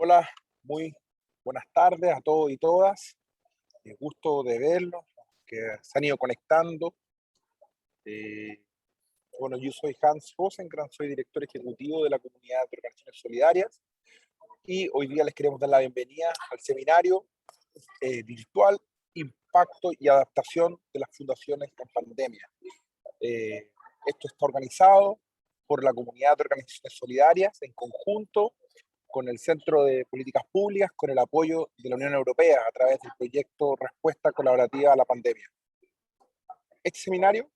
Hola, muy buenas tardes a todos y todas. Gusto de verlos, que se han ido conectando. Eh, bueno, yo soy Hans Rosenkrantz, soy director ejecutivo de la Comunidad de Organizaciones Solidarias y hoy día les queremos dar la bienvenida al seminario virtual Impacto y Adaptación de las Fundaciones en Pandemia. Eh, Esto está organizado por la Comunidad de Organizaciones Solidarias en conjunto con el Centro de Políticas Públicas, con el apoyo de la Unión Europea a través del proyecto Respuesta Colaborativa a la Pandemia. Este seminario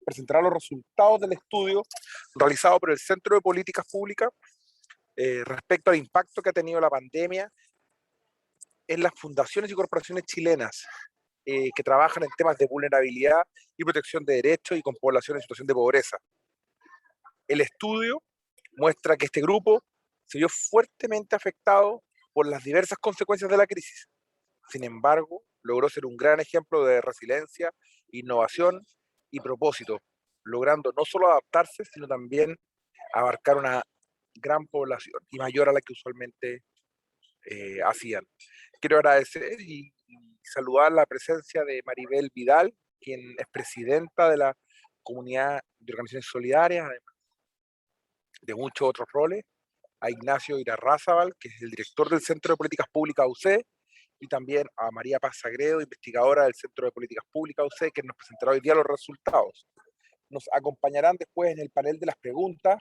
presentará los resultados del estudio realizado por el Centro de Políticas Públicas respecto al impacto que ha tenido la pandemia en las fundaciones y corporaciones chilenas que trabajan en temas de vulnerabilidad y protección de derechos y con población en situación de pobreza. El estudio muestra que este grupo se vio fuertemente afectado por las diversas consecuencias de la crisis. Sin embargo, logró ser un gran ejemplo de resiliencia, innovación y propósito, logrando no solo adaptarse, sino también abarcar una gran población y mayor a la que usualmente hacían. Quiero agradecer y saludar la presencia de Maribel Vidal, quien es presidenta de la Comunidad de Organizaciones Solidarias, además de muchos otros roles, a Ignacio Irarrázaval, que es el director del Centro de Políticas Públicas UC, y también a María Paz Sagredo, investigadora del Centro de Políticas Públicas UC, que nos presentará hoy día los resultados. Nos acompañarán después en el panel de las preguntas.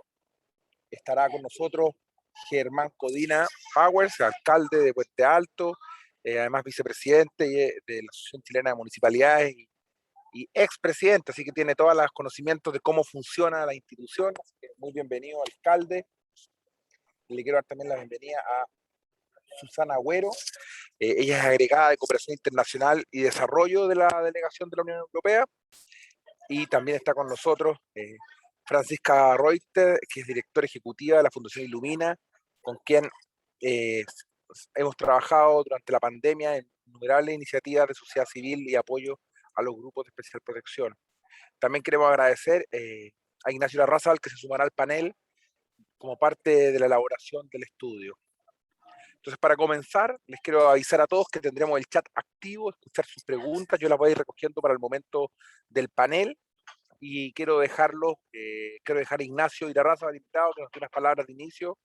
Estará con nosotros Germán Codina Powers, alcalde de Puente Alto, además vicepresidente de la Asociación Chilena de Municipalidades y expresidente, así que tiene todos los conocimientos de cómo funciona la institución. Así que muy bienvenido, alcalde. Le quiero dar también la bienvenida a Susana Agüero. Ella es agregada de Cooperación Internacional y Desarrollo de la Delegación de la Unión Europea. Y también está con nosotros Francisca Reuter, que es directora ejecutiva de la Fundación Ilumina, con quien hemos trabajado durante la pandemia en innumerables iniciativas de sociedad civil y apoyo a los grupos de especial protección. También queremos agradecer a Ignacio Irarrázaval, que se sumará al panel como parte de la elaboración del estudio. Entonces, para comenzar, les quiero avisar a todos que tendremos el chat activo, escuchar sus preguntas, yo las voy a ir recogiendo para el momento del panel, y quiero dejar a Ignacio Irarrázaval invitado, que nos dé unas palabras de inicio.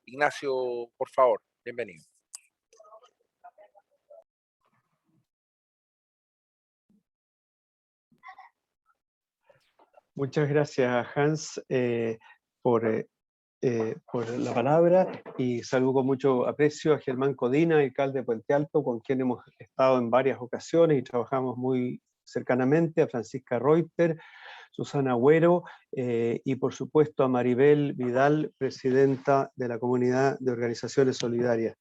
Ignacio, por favor, bienvenido. Muchas gracias, Hans, por la palabra, y saludo con mucho aprecio a Germán Codina, alcalde de Puente Alto, con quien hemos estado en varias ocasiones y trabajamos muy cercanamente, a Francisca Reuter, Susana Agüero y por supuesto a Maribel Vidal, presidenta de la Comunidad de Organizaciones Solidarias.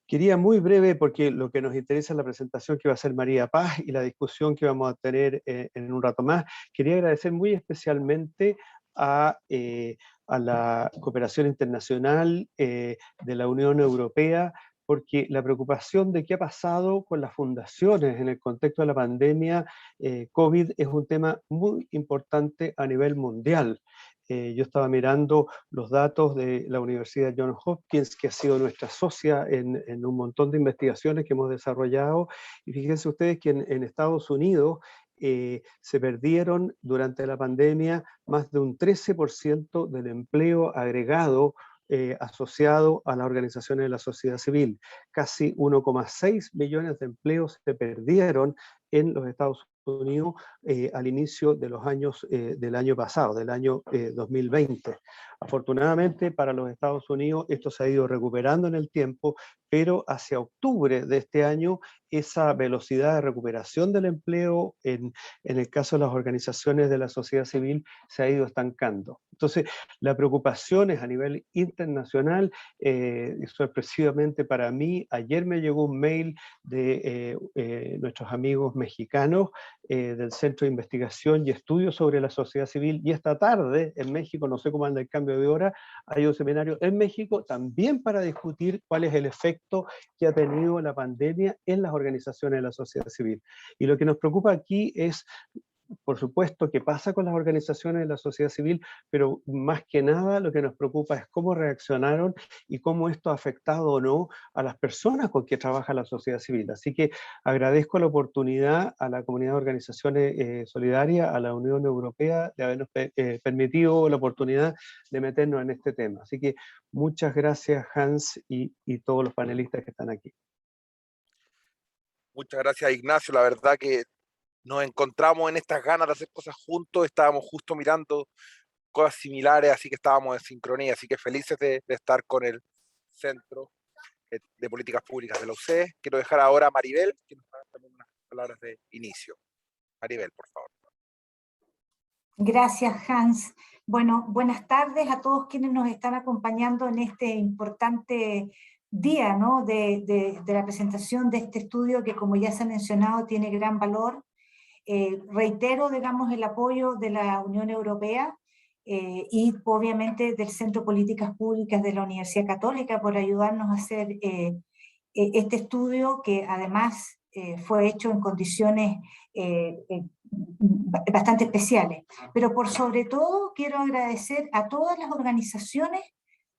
Quería muy breve, porque lo que nos interesa es la presentación que va a hacer María Paz y la discusión que vamos a tener en un rato más. Quería agradecer muy especialmente a la cooperación internacional de la Unión Europea, porque la preocupación de qué ha pasado con las fundaciones en el contexto de la pandemia COVID es un tema muy importante a nivel mundial. Yo estaba mirando los datos de la Universidad Johns Hopkins, que ha sido nuestra socia en un montón de investigaciones que hemos desarrollado, y fíjense ustedes que en Estados Unidos se perdieron durante la pandemia más de un 13% del empleo agregado asociado a las organizaciones de la sociedad civil. Casi 1,6 millones de empleos se perdieron en los Estados Unidos al inicio de los años del año pasado, del año 2020. Afortunadamente para los Estados Unidos esto se ha ido recuperando en el tiempo, pero hacia octubre de este año esa velocidad de recuperación del empleo en el caso de las organizaciones de la sociedad civil se ha ido estancando. Entonces, la preocupación es a nivel internacional, sorpresivamente para mí, ayer me llegó un mail de nuestros amigos mexicanos del Centro de Investigación y Estudios sobre la Sociedad Civil, y esta tarde en México, no sé cómo anda el cambio de hora, hay un seminario en México también para discutir cuál es el efecto que ha tenido la pandemia en las organizaciones de la sociedad civil. Y lo que nos preocupa aquí es por supuesto, qué pasa con las organizaciones de la sociedad civil, pero más que nada lo que nos preocupa es cómo reaccionaron y cómo esto ha afectado o no a las personas con que trabaja la sociedad civil. Así que agradezco la oportunidad a la comunidad de organizaciones solidarias, a la Unión Europea, de habernos permitido la oportunidad de meternos en este tema. Así que muchas gracias, Hans, y todos los panelistas que están aquí. Muchas gracias, Ignacio. La verdad que nos encontramos en estas ganas de hacer cosas juntos. Estábamos justo mirando cosas similares, así que estábamos en sincronía. Así que felices de estar con el Centro de Políticas Públicas de la UC. Quiero dejar ahora a Maribel, que nos va a dar también unas palabras de inicio. Maribel, por favor. Gracias, Hans. Bueno, buenas tardes a todos quienes nos están acompañando en este importante día, ¿no? de la presentación de este estudio que, como ya se ha mencionado, tiene gran valor. Reitero, digamos, el apoyo de la Unión Europea y obviamente del Centro de Políticas Públicas de la Universidad Católica por ayudarnos a hacer este estudio, que además fue hecho en condiciones bastante especiales. Pero por sobre todo quiero agradecer a todas las organizaciones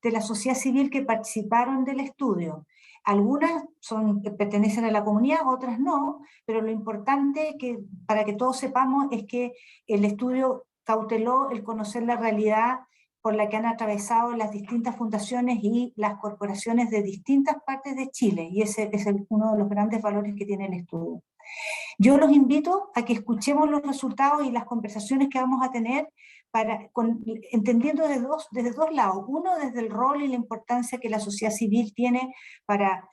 de la sociedad civil que participaron del estudio. Algunas pertenecen a la comunidad, otras no, pero lo importante para que todos sepamos es que el estudio cauteló el conocer la realidad por la que han atravesado las distintas fundaciones y las corporaciones de distintas partes de Chile, y ese es uno de los grandes valores que tiene el estudio. Yo los invito a que escuchemos los resultados y las conversaciones que vamos a tener, entendiendo desde dos lados. Uno, desde el rol y la importancia que la sociedad civil tiene para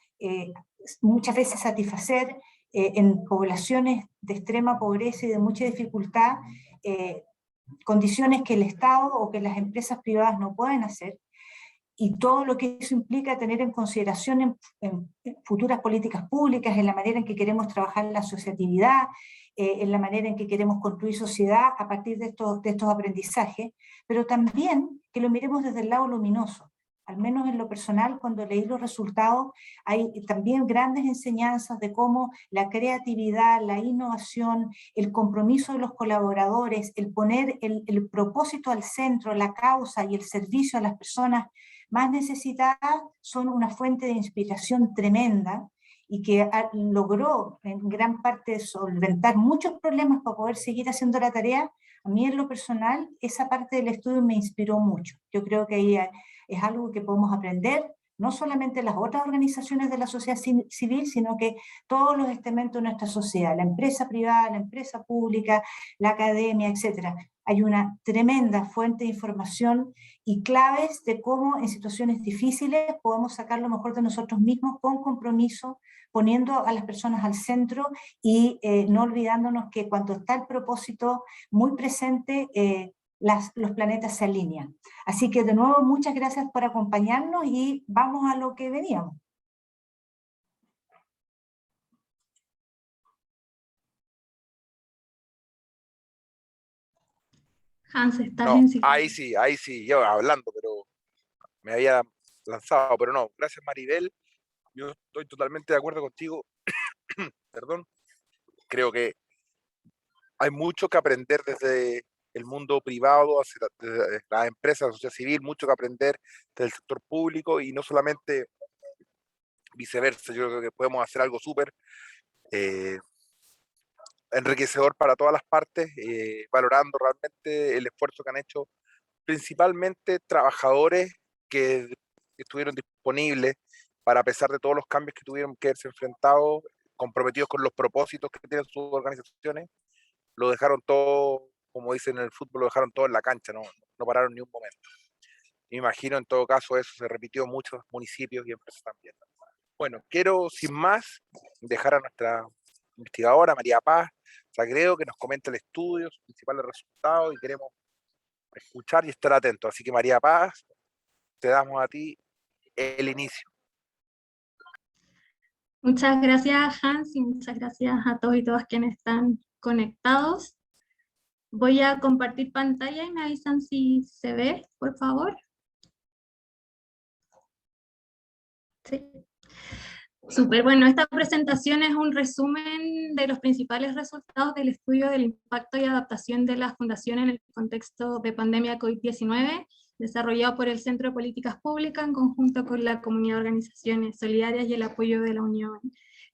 muchas veces satisfacer en poblaciones de extrema pobreza y de mucha dificultad condiciones que el Estado o que las empresas privadas no pueden hacer, y todo lo que eso implica tener en consideración en futuras políticas públicas, en la manera en que queremos trabajar la asociatividad, en la manera en que queremos construir sociedad a partir de estos aprendizajes, pero también que lo miremos desde el lado luminoso. Al menos en lo personal, cuando leí los resultados, hay también grandes enseñanzas de cómo la creatividad, la innovación, el compromiso de los colaboradores, el poner el propósito al centro, la causa y el servicio a las personas más necesitadas son una fuente de inspiración tremenda, y que logró en gran parte solventar muchos problemas para poder seguir haciendo la tarea. A mí en lo personal, esa parte del estudio me inspiró mucho. Yo creo que ahí es algo que podemos aprender, no solamente las otras organizaciones de la sociedad civil, sino que todos los estamentos de nuestra sociedad, la empresa privada, la empresa pública, la academia, etc. Hay una tremenda fuente de información y claves de cómo en situaciones difíciles podemos sacar lo mejor de nosotros mismos con compromiso, poniendo a las personas al centro y no olvidándonos que cuando está el propósito muy presente, los planetas se alinean. Así que de nuevo, muchas gracias por acompañarnos y vamos a lo que veníamos. Hans, ¿estás No, en silencio? ahí sí, yo hablando, pero me había lanzado, pero no. Gracias, Maribel. Yo estoy totalmente de acuerdo contigo. Perdón. Creo que hay mucho que aprender desde el mundo privado, desde las empresas, la sociedad civil, mucho que aprender del sector público, y no solamente viceversa. Yo creo que podemos hacer algo súper enriquecedor para todas las partes, valorando realmente el esfuerzo que han hecho principalmente trabajadores que estuvieron disponibles para, a pesar de todos los cambios que tuvieron que verse enfrentados, comprometidos con los propósitos que tienen sus organizaciones, lo dejaron todo, como dicen en el fútbol, lo dejaron todo en la cancha, no pararon ni un momento. Me imagino en todo caso eso se repitió en muchos municipios y empresas también. Bueno, quiero sin más dejar a nuestra investigadora María Paz Sagredo que nos comente el estudio, sus principales resultados, y queremos escuchar y estar atentos. Así que María Paz, te damos a ti el inicio. Muchas gracias, Hans, y muchas gracias a todos y todas quienes están conectados. Voy a compartir pantalla y me avisan si se ve, por favor. Sí. Súper, bueno, esta presentación es un resumen de los principales resultados del estudio del impacto y adaptación de la Fundación en el contexto de pandemia COVID-19, desarrollado por el Centro de Políticas Públicas en conjunto con la Comunidad de Organizaciones Solidarias y el apoyo de la Unión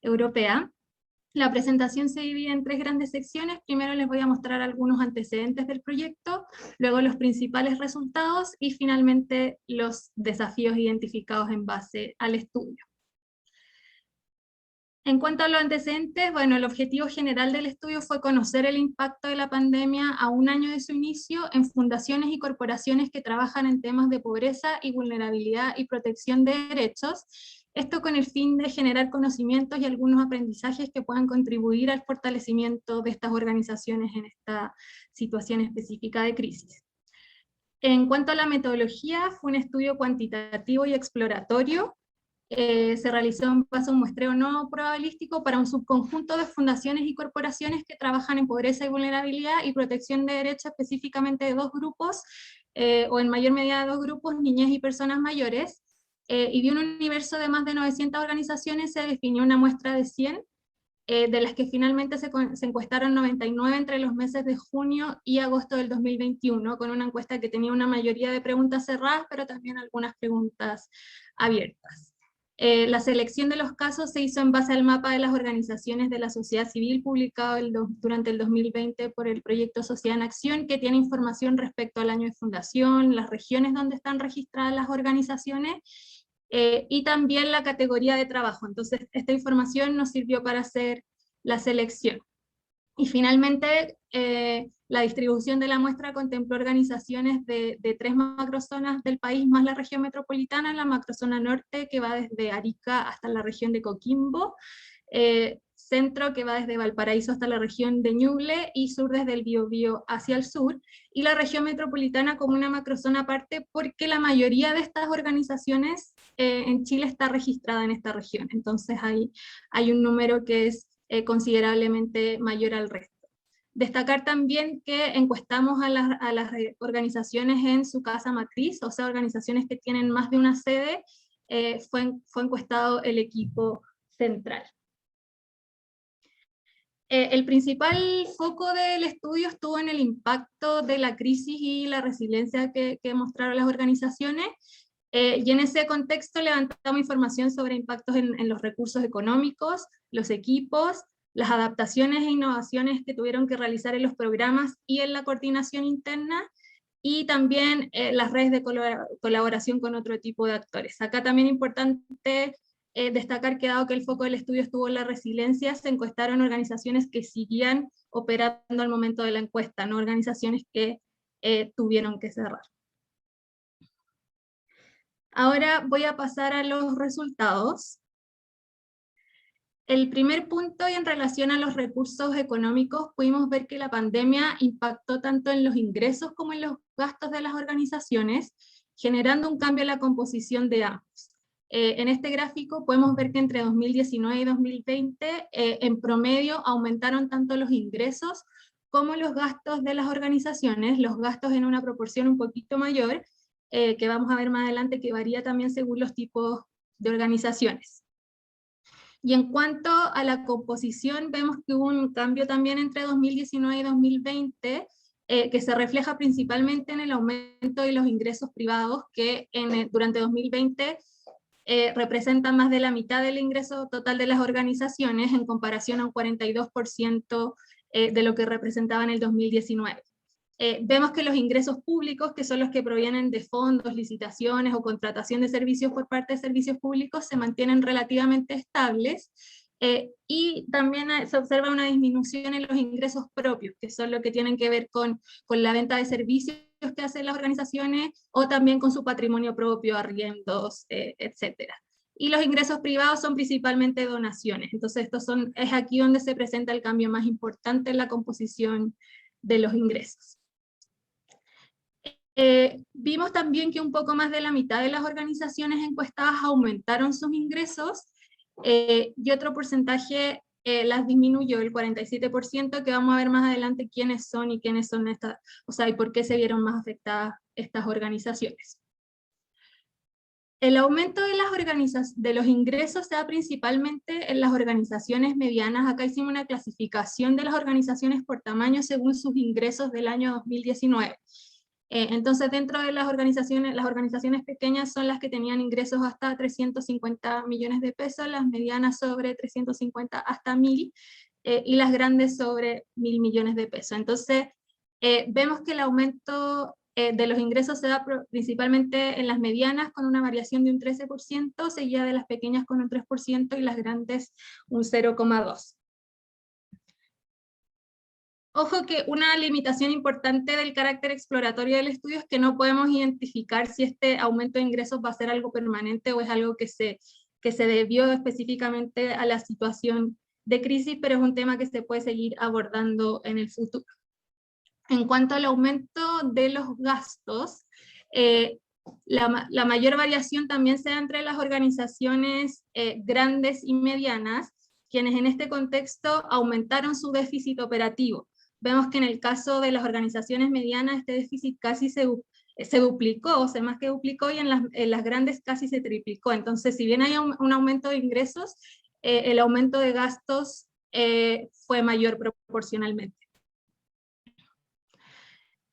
Europea. La presentación se divide en 3 grandes secciones. Primero les voy a mostrar algunos antecedentes del proyecto, luego los principales resultados y finalmente los desafíos identificados en base al estudio. En cuanto a los antecedentes, bueno, el objetivo general del estudio fue conocer el impacto de la pandemia a un año de su inicio en fundaciones y corporaciones que trabajan en temas de pobreza y vulnerabilidad y protección de derechos, esto con el fin de generar conocimientos y algunos aprendizajes que puedan contribuir al fortalecimiento de estas organizaciones en esta situación específica de crisis. En cuanto a la metodología, fue un estudio cuantitativo y exploratorio. Se realizó en base a un muestreo no probabilístico para un subconjunto de fundaciones y corporaciones que trabajan en pobreza y vulnerabilidad y protección de derechos, específicamente de 2 grupos, o en mayor medida de 2 grupos, niñez y personas mayores, y de un universo de más de 900 organizaciones se definió una muestra de 100, de las que finalmente se encuestaron 99 entre los meses de junio y agosto del 2021, con una encuesta que tenía una mayoría de preguntas cerradas, pero también algunas preguntas abiertas. La selección de los casos se hizo en base al mapa de las organizaciones de la sociedad civil publicado durante el 2020 por el proyecto Sociedad en Acción, que tiene información respecto al año de fundación, las regiones donde están registradas las organizaciones, y también la categoría de trabajo. Entonces, esta información nos sirvió para hacer la selección. Y finalmente, la distribución de la muestra contempló organizaciones de 3 macrozonas del país, más la región metropolitana, la macrozona norte, que va desde Arica hasta la región de Coquimbo, centro, que va desde Valparaíso hasta la región de Ñuble, y sur desde el Biobío hacia el sur, y la región metropolitana como una macrozona aparte, porque la mayoría de estas organizaciones en Chile está registrada en esta región. Entonces hay un número que es considerablemente mayor al resto. Destacar también que encuestamos a las organizaciones en su casa matriz, o sea, organizaciones que tienen más de una sede, fue encuestado el equipo central. El principal foco del estudio estuvo en el impacto de la crisis y la resiliencia que mostraron las organizaciones, y en ese contexto levantamos información sobre impactos en los recursos económicos, los equipos, las adaptaciones e innovaciones que tuvieron que realizar en los programas y en la coordinación interna, y también las redes de colaboración con otro tipo de actores. Acá también es importante destacar que dado que el foco del estudio estuvo en la resiliencia, se encuestaron organizaciones que seguían operando al momento de la encuesta, no organizaciones que tuvieron que cerrar. Ahora voy a pasar a los resultados. El primer punto, y en relación a los recursos económicos, pudimos ver que la pandemia impactó tanto en los ingresos como en los gastos de las organizaciones, generando un cambio en la composición de ambos. En este gráfico podemos ver que entre 2019 y 2020, en promedio, aumentaron tanto los ingresos como los gastos de las organizaciones, los gastos en una proporción un poquito mayor, que vamos a ver más adelante, que varía también según los tipos de organizaciones. Y en cuanto a la composición, vemos que hubo un cambio también entre 2019 y 2020, que se refleja principalmente en el aumento de los ingresos privados, que durante 2020 representan más de la mitad del ingreso total de las organizaciones, en comparación a un 42% de lo que representaba en el 2019. Vemos que los ingresos públicos, que son los que provienen de fondos, licitaciones o contratación de servicios por parte de servicios públicos, se mantienen relativamente estables, y también se observa una disminución en los ingresos propios, que son lo que tienen que ver con la venta de servicios que hacen las organizaciones, o también con su patrimonio propio, arriendos, etc. Y los ingresos privados son principalmente donaciones. Entonces es aquí donde se presenta el cambio más importante en la composición de los ingresos. Vimos también que un poco más de la mitad de las organizaciones encuestadas aumentaron sus ingresos, y otro porcentaje las disminuyó, el 47%, que vamos a ver más adelante quiénes son y quiénes son estas, o sea, y por qué se vieron más afectadas estas organizaciones. El aumento de los ingresos se da principalmente en las organizaciones medianas. Acá hicimos una clasificación de las organizaciones por tamaño según sus ingresos del año 2019. Entonces, dentro de las organizaciones pequeñas son las que tenían ingresos hasta 350 millones de pesos, las medianas sobre 350 hasta 1000, y las grandes sobre 1000 millones de pesos. Entonces, vemos que el aumento de los ingresos se da principalmente en las medianas con una variación de un 13%, seguida de las pequeñas con un 3% y las grandes un 0,2%. Ojo que una limitación importante del carácter exploratorio del estudio es que no podemos identificar si este aumento de ingresos va a ser algo permanente o es algo que se debió específicamente a la situación de crisis, pero es un tema que se puede seguir abordando en el futuro. En cuanto al aumento de los gastos, la mayor variación también se da entre las organizaciones grandes y medianas, quienes en este contexto aumentaron su déficit operativo. Vemos que en el caso de las organizaciones medianas este déficit casi se duplicó, o sea, más que duplicó, y en las grandes casi se triplicó. Entonces, si bien hay un aumento de ingresos, el aumento de gastos fue mayor proporcionalmente.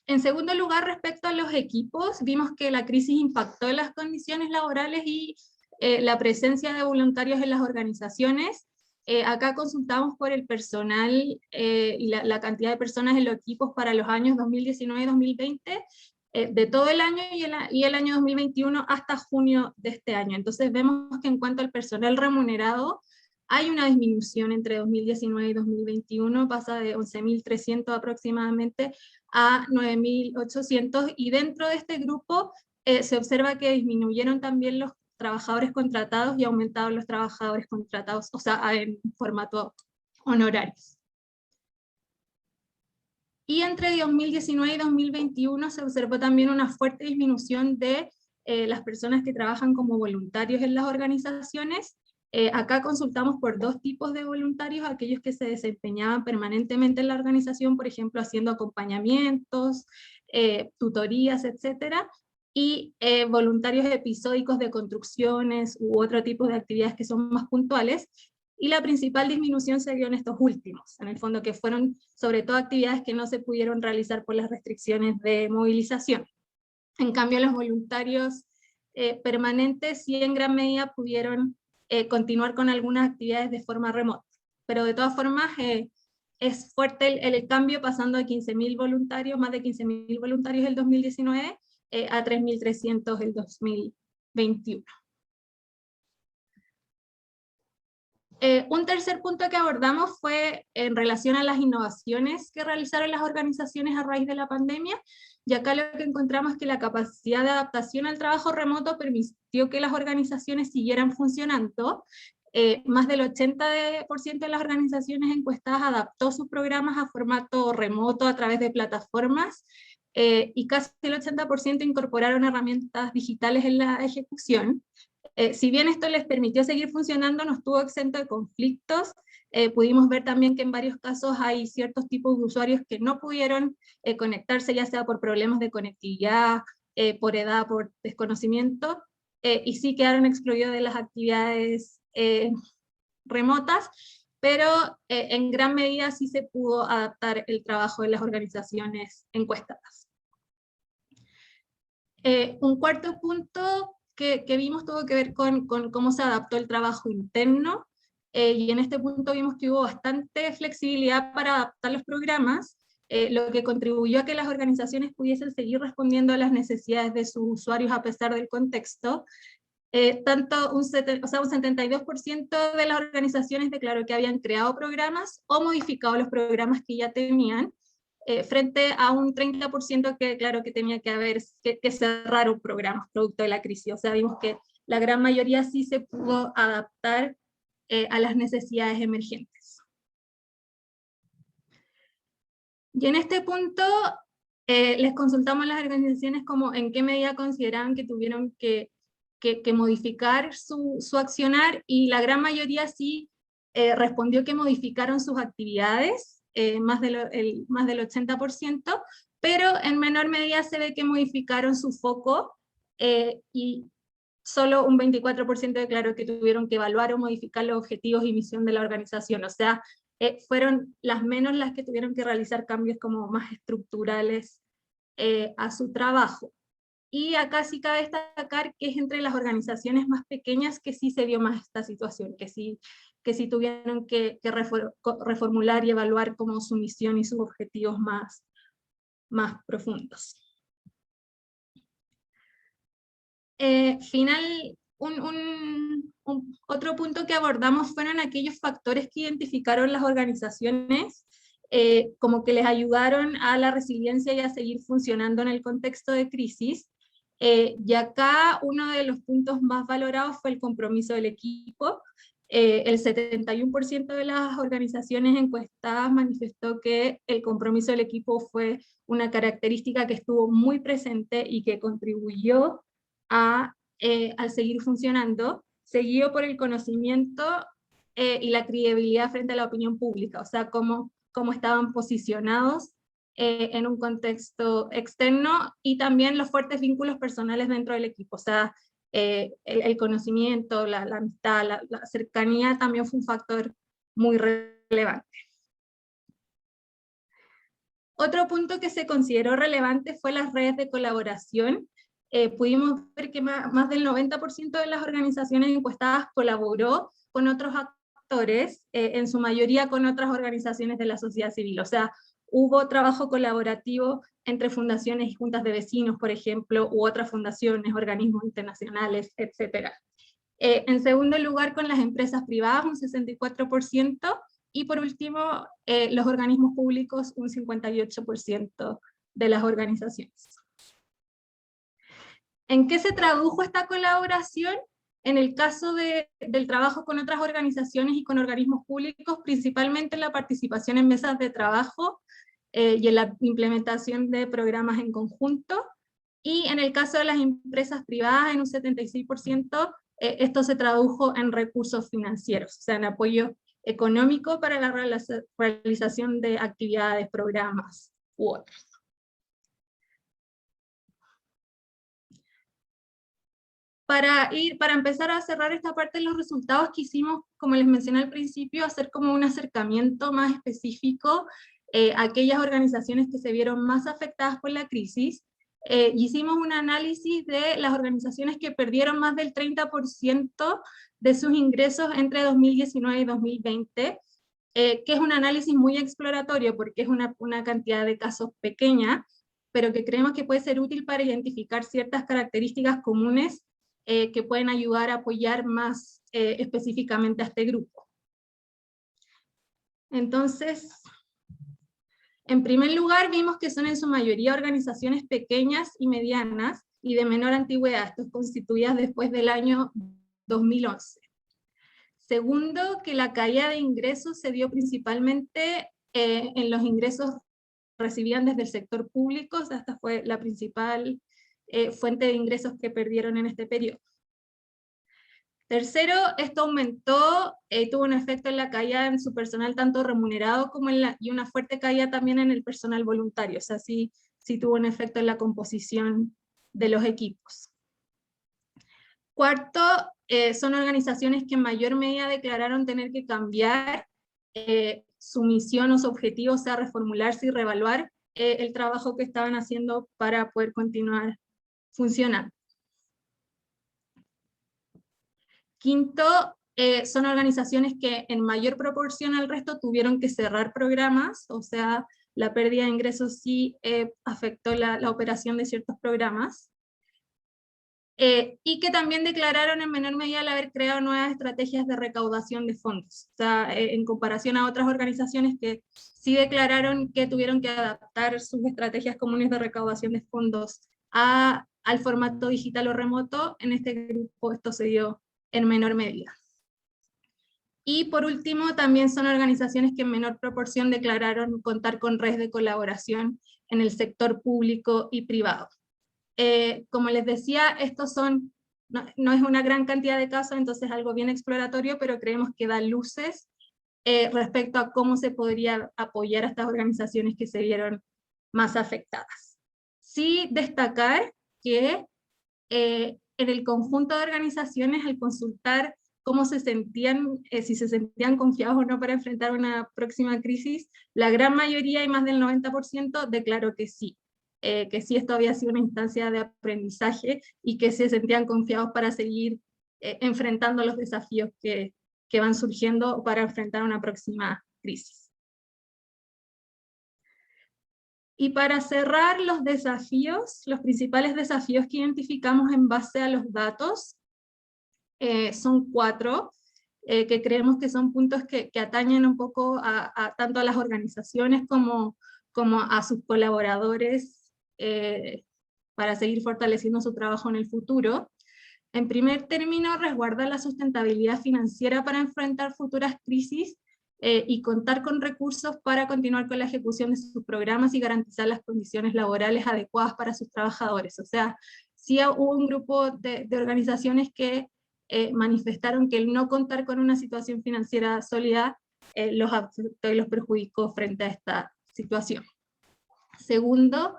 En segundo lugar, respecto a los equipos, vimos que la crisis impactó en las condiciones laborales y la presencia de voluntarios en las organizaciones. Acá consultamos por el personal y la cantidad de personas en los equipos para los años 2019 y 2020, de todo el año y el año 2021 hasta junio de este año. Entonces vemos que en cuanto al personal remunerado, hay una disminución entre 2019 y 2021, pasa de 11.300 aproximadamente a 9.800, y dentro de este grupo se observa que disminuyeron también los trabajadores contratados y aumentaron los trabajadores contratados, o sea, en formato honorarios. Y entre 2019 y 2021 se observó también una fuerte disminución de las personas que trabajan como voluntarios en las organizaciones. Acá consultamos por dos tipos de voluntarios: aquellos que se desempeñaban permanentemente en la organización, por ejemplo, haciendo acompañamientos, tutorías, etcétera, y voluntarios episódicos de construcciones u otro tipo de actividades que son más puntuales. Y la principal disminución se dio en estos últimos, en el fondo, que fueron sobre todo actividades que no se pudieron realizar por las restricciones de movilización. En cambio, los voluntarios permanentes sí en gran medida pudieron continuar con algunas actividades de forma remota. Pero de todas formas es fuerte el cambio, pasando de 15.000 voluntarios, más de 15.000 voluntarios el 2019, a 3.300 el 2021. Un tercer punto que abordamos fue en relación a las innovaciones que realizaron las organizaciones a raíz de la pandemia, y acá lo que encontramos es que la capacidad de adaptación al trabajo remoto permitió que las organizaciones siguieran funcionando. Más del 80% de las organizaciones encuestadas adaptó sus programas a formato remoto a través de plataformas, y casi el 80% incorporaron herramientas digitales en la ejecución. Si bien esto les permitió seguir funcionando, no estuvo exento de conflictos. Pudimos ver también que en varios casos hay ciertos tipos de usuarios que no pudieron conectarse, ya sea por problemas de conectividad, por edad, por desconocimiento, y sí quedaron excluidos de las actividades remotas, pero en gran medida sí se pudo adaptar el trabajo de las organizaciones encuestadas. Un cuarto punto que vimos tuvo que ver con cómo se adaptó el trabajo interno, y en este punto vimos que hubo bastante flexibilidad para adaptar los programas, lo que contribuyó a que las organizaciones pudiesen seguir respondiendo a las necesidades de sus usuarios a pesar del contexto. Tanto un 72% de las organizaciones declaró que habían creado programas o modificado los programas que ya tenían, frente a un 30% que declaró que tenía que cerrar un programa producto de la crisis. O sea, vimos que la gran mayoría sí se pudo adaptar a las necesidades emergentes. Y en este punto les consultamos a las organizaciones como en qué medida consideraban que tuvieron que modificar su accionar, y la gran mayoría sí respondió que modificaron sus actividades, más del 80%, pero en menor medida se ve que modificaron su foco, y solo un 24% declaró que tuvieron que evaluar o modificar los objetivos y misión de la organización. O sea, fueron las menos las que tuvieron que realizar cambios como más estructurales a su trabajo. Y acá sí cabe destacar que es entre las organizaciones más pequeñas que sí se dio más esta situación, que sí tuvieron que reformular y evaluar como su misión y sus objetivos más profundos. Otro punto que abordamos fueron aquellos factores que identificaron las organizaciones como que les ayudaron a la resiliencia y a seguir funcionando en el contexto de crisis. Y acá uno de los puntos más valorados fue el compromiso del equipo. El 71% de las organizaciones encuestadas manifestó que el compromiso del equipo fue una característica que estuvo muy presente y que contribuyó al seguir funcionando, seguido por el conocimiento y la credibilidad frente a la opinión pública, o sea, cómo estaban posicionados en un contexto externo, y también los fuertes vínculos personales dentro del equipo, o sea, el conocimiento, la amistad, la cercanía también fue un factor muy relevante. Otro punto que se consideró relevante fue las redes de colaboración. Pudimos ver que más del 90% de las organizaciones encuestadas colaboró con otros actores, en su mayoría con otras organizaciones de la sociedad civil, o sea, hubo trabajo colaborativo entre fundaciones y juntas de vecinos, por ejemplo, u otras fundaciones, organismos internacionales, etc. En segundo lugar, con las empresas privadas, un 64%, y por último, los organismos públicos, un 58% de las organizaciones. ¿En qué se tradujo esta colaboración? En el caso del trabajo con otras organizaciones y con organismos públicos, principalmente en la participación en mesas de trabajo y en la implementación de programas en conjunto, y en el caso de las empresas privadas, en un 76%, esto se tradujo en recursos financieros, o sea, en apoyo económico para la realización de actividades, programas u otros. Para empezar a cerrar esta parte de los resultados, quisimos, como les mencioné al principio, hacer como un acercamiento más específico a aquellas organizaciones que se vieron más afectadas por la crisis. Hicimos un análisis de las organizaciones que perdieron más del 30% de sus ingresos entre 2019 y 2020, que es un análisis muy exploratorio porque es una cantidad de casos pequeña, pero que creemos que puede ser útil para identificar ciertas características comunes que pueden ayudar a apoyar más específicamente a este grupo. Entonces, en primer lugar, vimos que son en su mayoría organizaciones pequeñas y medianas y de menor antigüedad, estas constituidas después del año 2011. Segundo, que la caída de ingresos se dio principalmente en los ingresos recibidos desde el sector público, o sea, esta fue la principal fuente de ingresos que perdieron en este periodo. Tercero, esto aumentó, tuvo un efecto en la caída en su personal tanto remunerado como y una fuerte caída también en el personal voluntario, o sea, sí tuvo un efecto en la composición de los equipos. Cuarto, son organizaciones que en mayor medida declararon tener que cambiar su misión o su objetivo, o sea, reformularse y reevaluar el trabajo que estaban haciendo para poder continuar funcionando. Quinto, son organizaciones que en mayor proporción al resto tuvieron que cerrar programas, o sea, la pérdida de ingresos sí afectó la operación de ciertos programas, y que también declararon en menor medida el haber creado nuevas estrategias de recaudación de fondos, o sea, en comparación a otras organizaciones que sí declararon que tuvieron que adaptar sus estrategias comunes de recaudación de fondos al formato digital o remoto. En este grupo esto se dio en menor medida. Y por último, también son organizaciones que en menor proporción declararon contar con redes de colaboración en el sector público y privado. Como les decía, estos no es una gran cantidad de casos, entonces algo bien exploratorio, pero creemos que da luces respecto a cómo se podría apoyar a estas organizaciones que se vieron más afectadas. Sí destacar que en el conjunto de organizaciones, al consultar cómo se sentían, si se sentían confiados o no para enfrentar una próxima crisis, la gran mayoría y más del 90% declaró que sí esto había sido una instancia de aprendizaje y que se sentían confiados para seguir enfrentando los desafíos que van surgiendo para enfrentar una próxima crisis. Y para cerrar los desafíos, los principales desafíos que identificamos en base a los datos, son 4, que creemos que son puntos que atañen un poco tanto a las organizaciones como a sus colaboradores para seguir fortaleciendo su trabajo en el futuro. En primer término, resguardar la sustentabilidad financiera para enfrentar futuras crisis y contar con recursos para continuar con la ejecución de sus programas y garantizar las condiciones laborales adecuadas para sus trabajadores. O sea, sí hubo un grupo de organizaciones que manifestaron que el no contar con una situación financiera sólida los afectó y los perjudicó frente a esta situación. Segundo,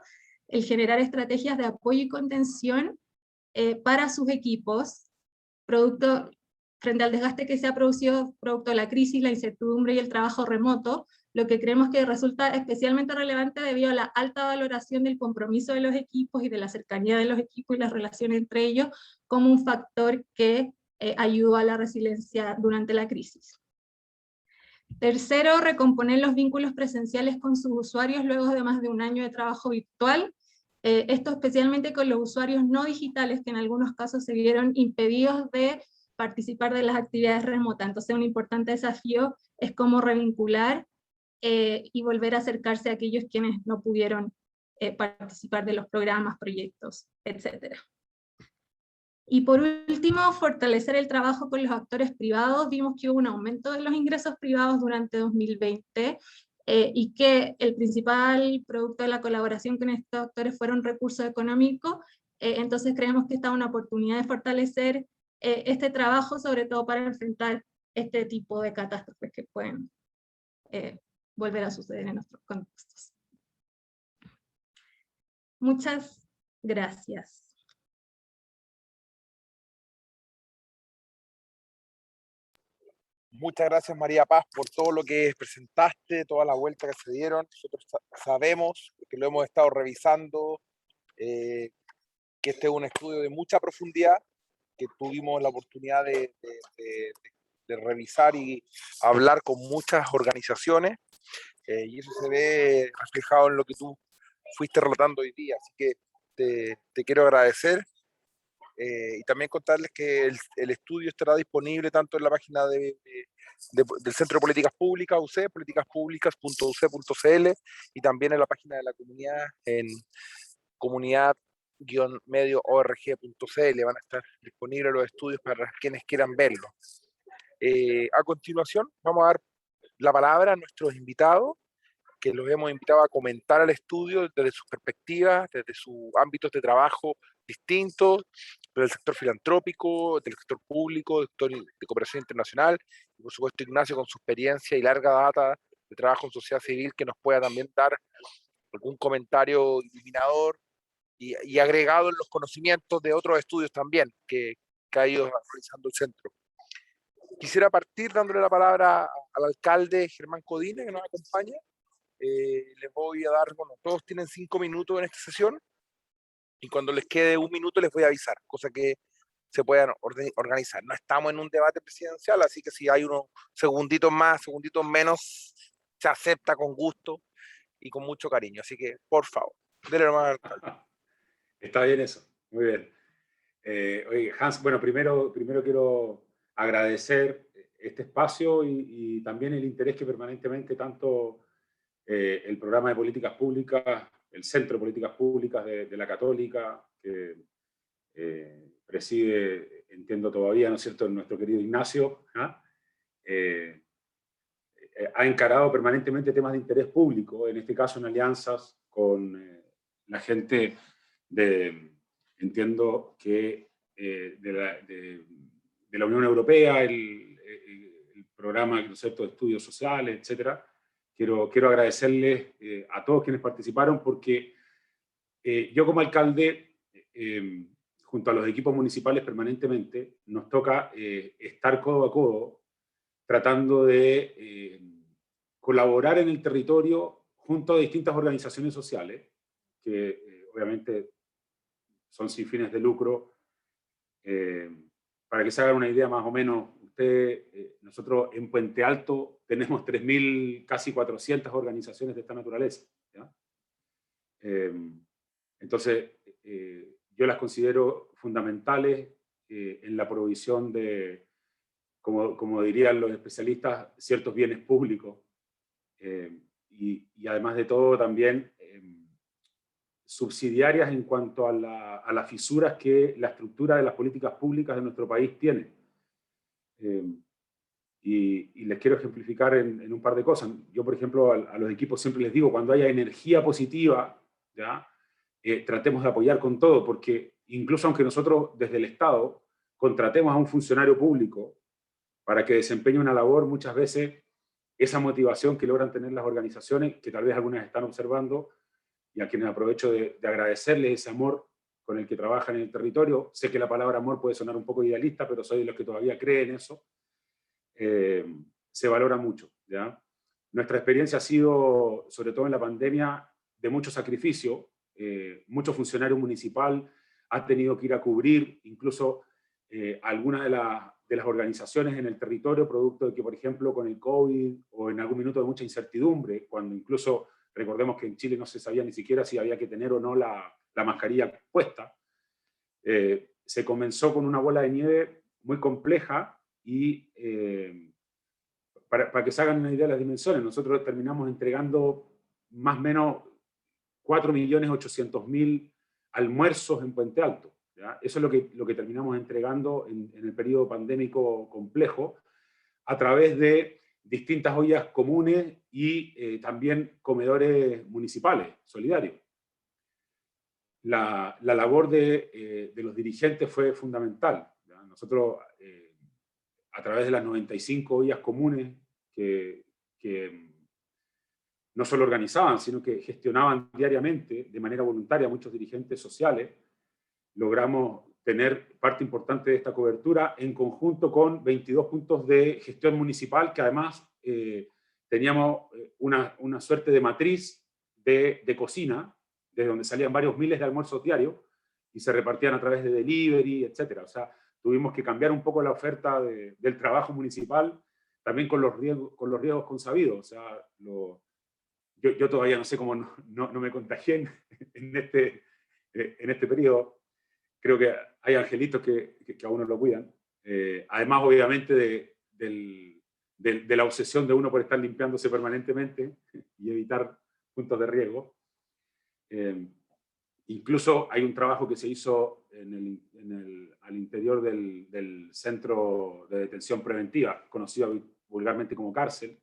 el generar estrategias de apoyo y contención para sus equipos, frente al desgaste que se ha producido producto de la crisis, la incertidumbre y el trabajo remoto, lo que creemos que resulta especialmente relevante debido a la alta valoración del compromiso de los equipos y de la cercanía de los equipos y las relaciones entre ellos como un factor que ayudó a la resiliencia durante la crisis. Tercero, recomponer los vínculos presenciales con sus usuarios luego de más de un año de trabajo virtual. Esto especialmente con los usuarios no digitales que en algunos casos se vieron impedidos de participar de las actividades remotas. Entonces un importante desafío es cómo revincular y volver a acercarse a aquellos quienes no pudieron participar de los programas, proyectos, etc. Y por último, fortalecer el trabajo con los actores privados. Vimos que hubo un aumento de los ingresos privados durante 2020, y que el principal producto de la colaboración con estos actores fueron recursos económicos. Entonces creemos que esta es una oportunidad de fortalecer este trabajo, sobre todo para enfrentar este tipo de catástrofes que pueden volver a suceder en nuestros contextos. Muchas gracias. Muchas gracias, María Paz, por todo lo que presentaste, toda la vuelta que se dieron. Nosotros sabemos, porque lo hemos estado revisando, que este es un estudio de mucha profundidad, que tuvimos la oportunidad de revisar y hablar con muchas organizaciones, y eso se ve reflejado en lo que tú fuiste relatando hoy día. Así que te quiero agradecer. Y también contarles que el estudio estará disponible tanto en la página del Centro de Políticas Públicas, UC, políticaspublicas.uc.cl, y también en la página de la comunidad en comunidad-medioorg.cl. Van a estar disponibles los estudios para quienes quieran verlos. A continuación vamos a dar la palabra a nuestros invitados, que los hemos invitado a comentar el estudio desde sus perspectivas, desde sus ámbitos de trabajo distintos, del sector filantrópico, del sector público, del sector de cooperación internacional, y por supuesto Ignacio con su experiencia y larga data de trabajo en sociedad civil, que nos pueda también dar algún comentario iluminador y agregado en los conocimientos de otros estudios también que ha ido realizando el centro. Quisiera partir dándole la palabra al alcalde Germán Codina, que nos acompaña. Les voy a dar, bueno, todos tienen 5 minutos en esta sesión, y cuando les quede 1 minuto les voy a avisar, cosa que se puedan organizar. No estamos en un debate presidencial, así que si hay unos segunditos más, segunditos menos, se acepta con gusto y con mucho cariño. Así que, por favor, dele nomás al alcalde. Está bien eso, muy bien. Oye, Hans, bueno, primero quiero agradecer este espacio y también el interés que permanentemente tanto el programa de políticas públicas, el Centro de Políticas Públicas de la Católica, que preside, entiendo todavía, ¿no es cierto?, nuestro querido Ignacio, ha encarado permanentemente temas de interés público, en este caso en alianzas con la gente entiendo que de la Unión Europea, el programa, ¿no es cierto?, de estudios sociales, etcétera. Quiero agradecerles a todos quienes participaron, porque yo como alcalde, junto a los equipos municipales permanentemente, nos toca estar codo a codo tratando de colaborar en el territorio junto a distintas organizaciones sociales, que obviamente son sin fines de lucro. Para que se hagan una idea más o menos, nosotros en Puente Alto tenemos 3.000, casi 400 organizaciones de esta naturaleza, ¿ya? Entonces, yo las considero fundamentales en la provisión de, como dirían los especialistas, ciertos bienes públicos. Y además de todo también subsidiarias en cuanto a las fisuras que la estructura de las políticas públicas de nuestro país tiene. Y les quiero ejemplificar en un par de cosas. Yo, por ejemplo, a los equipos siempre les digo, cuando haya energía positiva, ¿ya? Tratemos de apoyar con todo, porque incluso aunque nosotros desde el Estado contratemos a un funcionario público para que desempeñe una labor, muchas veces esa motivación que logran tener las organizaciones, que tal vez algunas están observando, y a quienes aprovecho de agradecerles ese amor con el que trabajan en el territorio. Sé que la palabra amor puede sonar un poco idealista, pero soy de los que todavía creen en eso. Se valora mucho, ¿ya? Nuestra experiencia ha sido, sobre todo en la pandemia, de mucho sacrificio. Mucho funcionario municipal ha tenido que ir a cubrir incluso algunas de las organizaciones en el territorio, producto de que, por ejemplo, con el COVID o en algún minuto de mucha incertidumbre, cuando incluso, recordemos que en Chile no se sabía ni siquiera si había que tener o no la mascarilla puesta, se comenzó con una bola de nieve muy compleja y para que se hagan una idea de las dimensiones, nosotros terminamos entregando más o menos 4.800.000 almuerzos en Puente Alto, ¿ya? Eso es lo que terminamos entregando en el periodo pandémico complejo, a través de distintas ollas comunes y también comedores municipales, solidarios. La labor de los dirigentes fue fundamental, ¿ya? Nosotros, a través de las 95 ollas comunes que no solo organizaban, sino que gestionaban diariamente, de manera voluntaria, muchos dirigentes sociales, logramos tener parte importante de esta cobertura en conjunto con 22 puntos de gestión municipal, que además teníamos una suerte de matriz de cocina, desde donde salían varios miles de almuerzos diarios, y se repartían a través de delivery, etc. O sea, tuvimos que cambiar un poco la oferta del trabajo municipal, también con los riesgos consabidos. O sea, yo todavía no sé cómo no me contagié en este periodo. Creo que hay angelitos que a uno lo cuidan. Además, obviamente, de la obsesión de uno por estar limpiándose permanentemente y evitar puntos de riesgo. Incluso hay un trabajo que se hizo al interior del centro de detención preventiva, conocido vulgarmente como cárcel.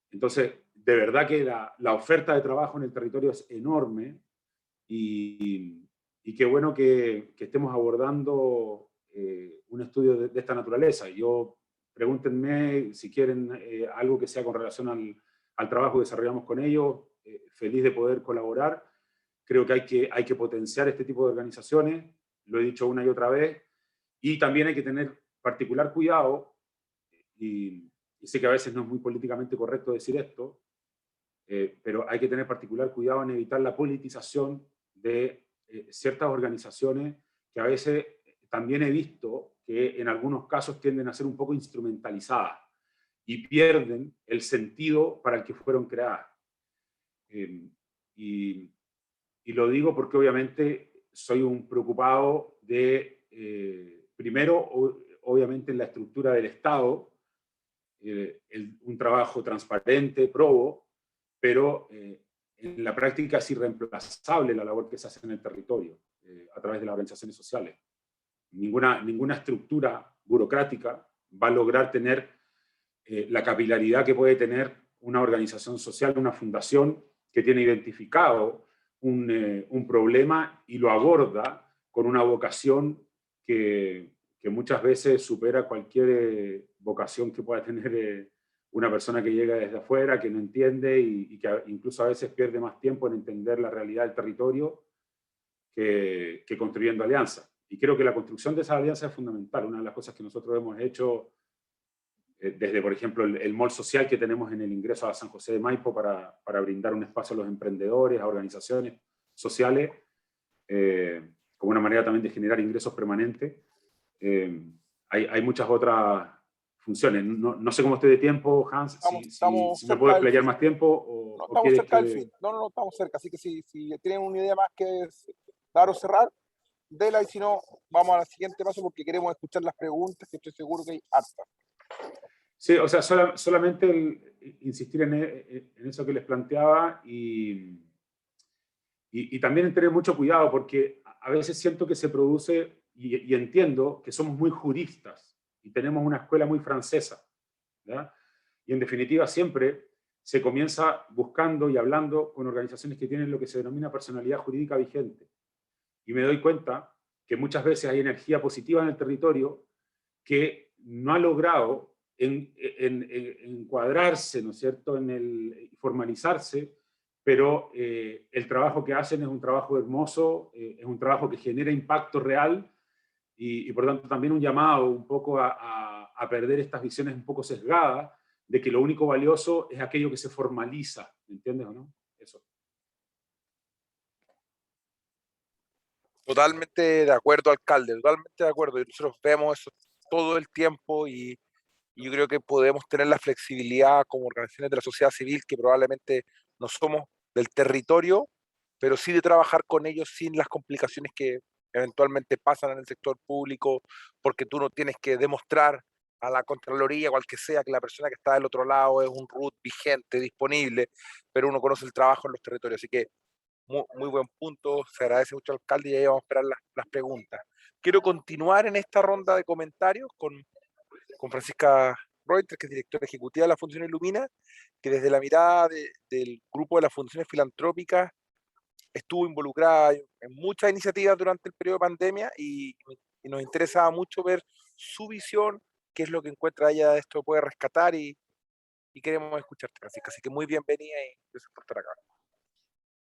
Entonces, de verdad que la oferta de trabajo en el territorio es enorme y qué bueno que estemos abordando un estudio de esta naturaleza. Pregúntenme si quieren algo que sea con relación al trabajo que desarrollamos con ellos. Feliz de poder colaborar. Creo que hay que potenciar este tipo de organizaciones, lo he dicho una y otra vez, y también hay que tener particular cuidado, y sé que a veces no es muy políticamente correcto decir esto, pero hay que tener particular cuidado en evitar la politización de ciertas organizaciones que a veces también he visto que en algunos casos tienden a ser un poco instrumentalizadas y pierden el sentido para el que fueron creadas. Y lo digo porque obviamente soy un preocupado de, primero, obviamente en la estructura del Estado, un trabajo transparente, probo, pero en la práctica es irreemplazable la labor que se hace en el territorio a través de las organizaciones sociales. Ninguna estructura burocrática va a lograr tener la capilaridad que puede tener una organización social, una fundación que tiene identificado un problema y lo aborda con una vocación que muchas veces supera cualquier vocación que pueda tener una persona que llega desde afuera, que no entiende y que incluso a veces pierde más tiempo en entender la realidad del territorio que construyendo alianzas. Y creo que la construcción de esa alianza es fundamental. Una de las cosas que nosotros hemos hecho desde, por ejemplo, el mall social que tenemos en el ingreso a San José de Maipo para brindar un espacio a los emprendedores, a organizaciones sociales, como una manera también de generar ingresos permanentes. Hay muchas otras funciones. No sé cómo esté de tiempo, Hans, si me puedo explayar más tiempo o estamos cerca del fin. No, estamos cerca. Así que si tienen una idea más que dar o cerrar, dela, y si no, vamos al siguiente paso porque queremos escuchar las preguntas, que estoy seguro que hay hartas. Sí, o sea, solamente insistir en eso que les planteaba y también tener mucho cuidado porque a veces siento que se produce, y entiendo que somos muy juristas y tenemos una escuela muy francesa, ¿ya? Y en definitiva siempre se comienza buscando y hablando con organizaciones que tienen lo que se denomina personalidad jurídica vigente. Y me doy cuenta que muchas veces hay energía positiva en el territorio que no ha logrado encuadrarse, ¿no es cierto?, formalizarse, pero el trabajo que hacen es un trabajo hermoso, es un trabajo que genera impacto real y por tanto también un llamado un poco a perder estas visiones un poco sesgadas de que lo único valioso es aquello que se formaliza, ¿me entiendes o no? Eso. Totalmente de acuerdo, alcalde, totalmente de acuerdo. Y nosotros vemos eso todo el tiempo y yo creo que podemos tener la flexibilidad como organizaciones de la sociedad civil, que probablemente no somos del territorio, pero sí de trabajar con ellos sin las complicaciones que eventualmente pasan en el sector público, porque tú no tienes que demostrar a la Contraloría, cual que sea, que la persona que está del otro lado es un RUT vigente, disponible, pero uno conoce el trabajo en los territorios. Así que muy buen punto, se agradece mucho al alcalde y ahí vamos a esperar las preguntas. Quiero continuar en esta ronda de comentarios con Francisca Reuter, que es directora ejecutiva de la Fundación Ilumina, que desde la mirada del grupo de las fundaciones filantrópicas estuvo involucrada en muchas iniciativas durante el periodo de pandemia y nos interesaba mucho ver su visión, qué es lo que encuentra ella de esto, puede rescatar y queremos escucharte, Francisca. Así que muy bienvenida y gracias por estar acá.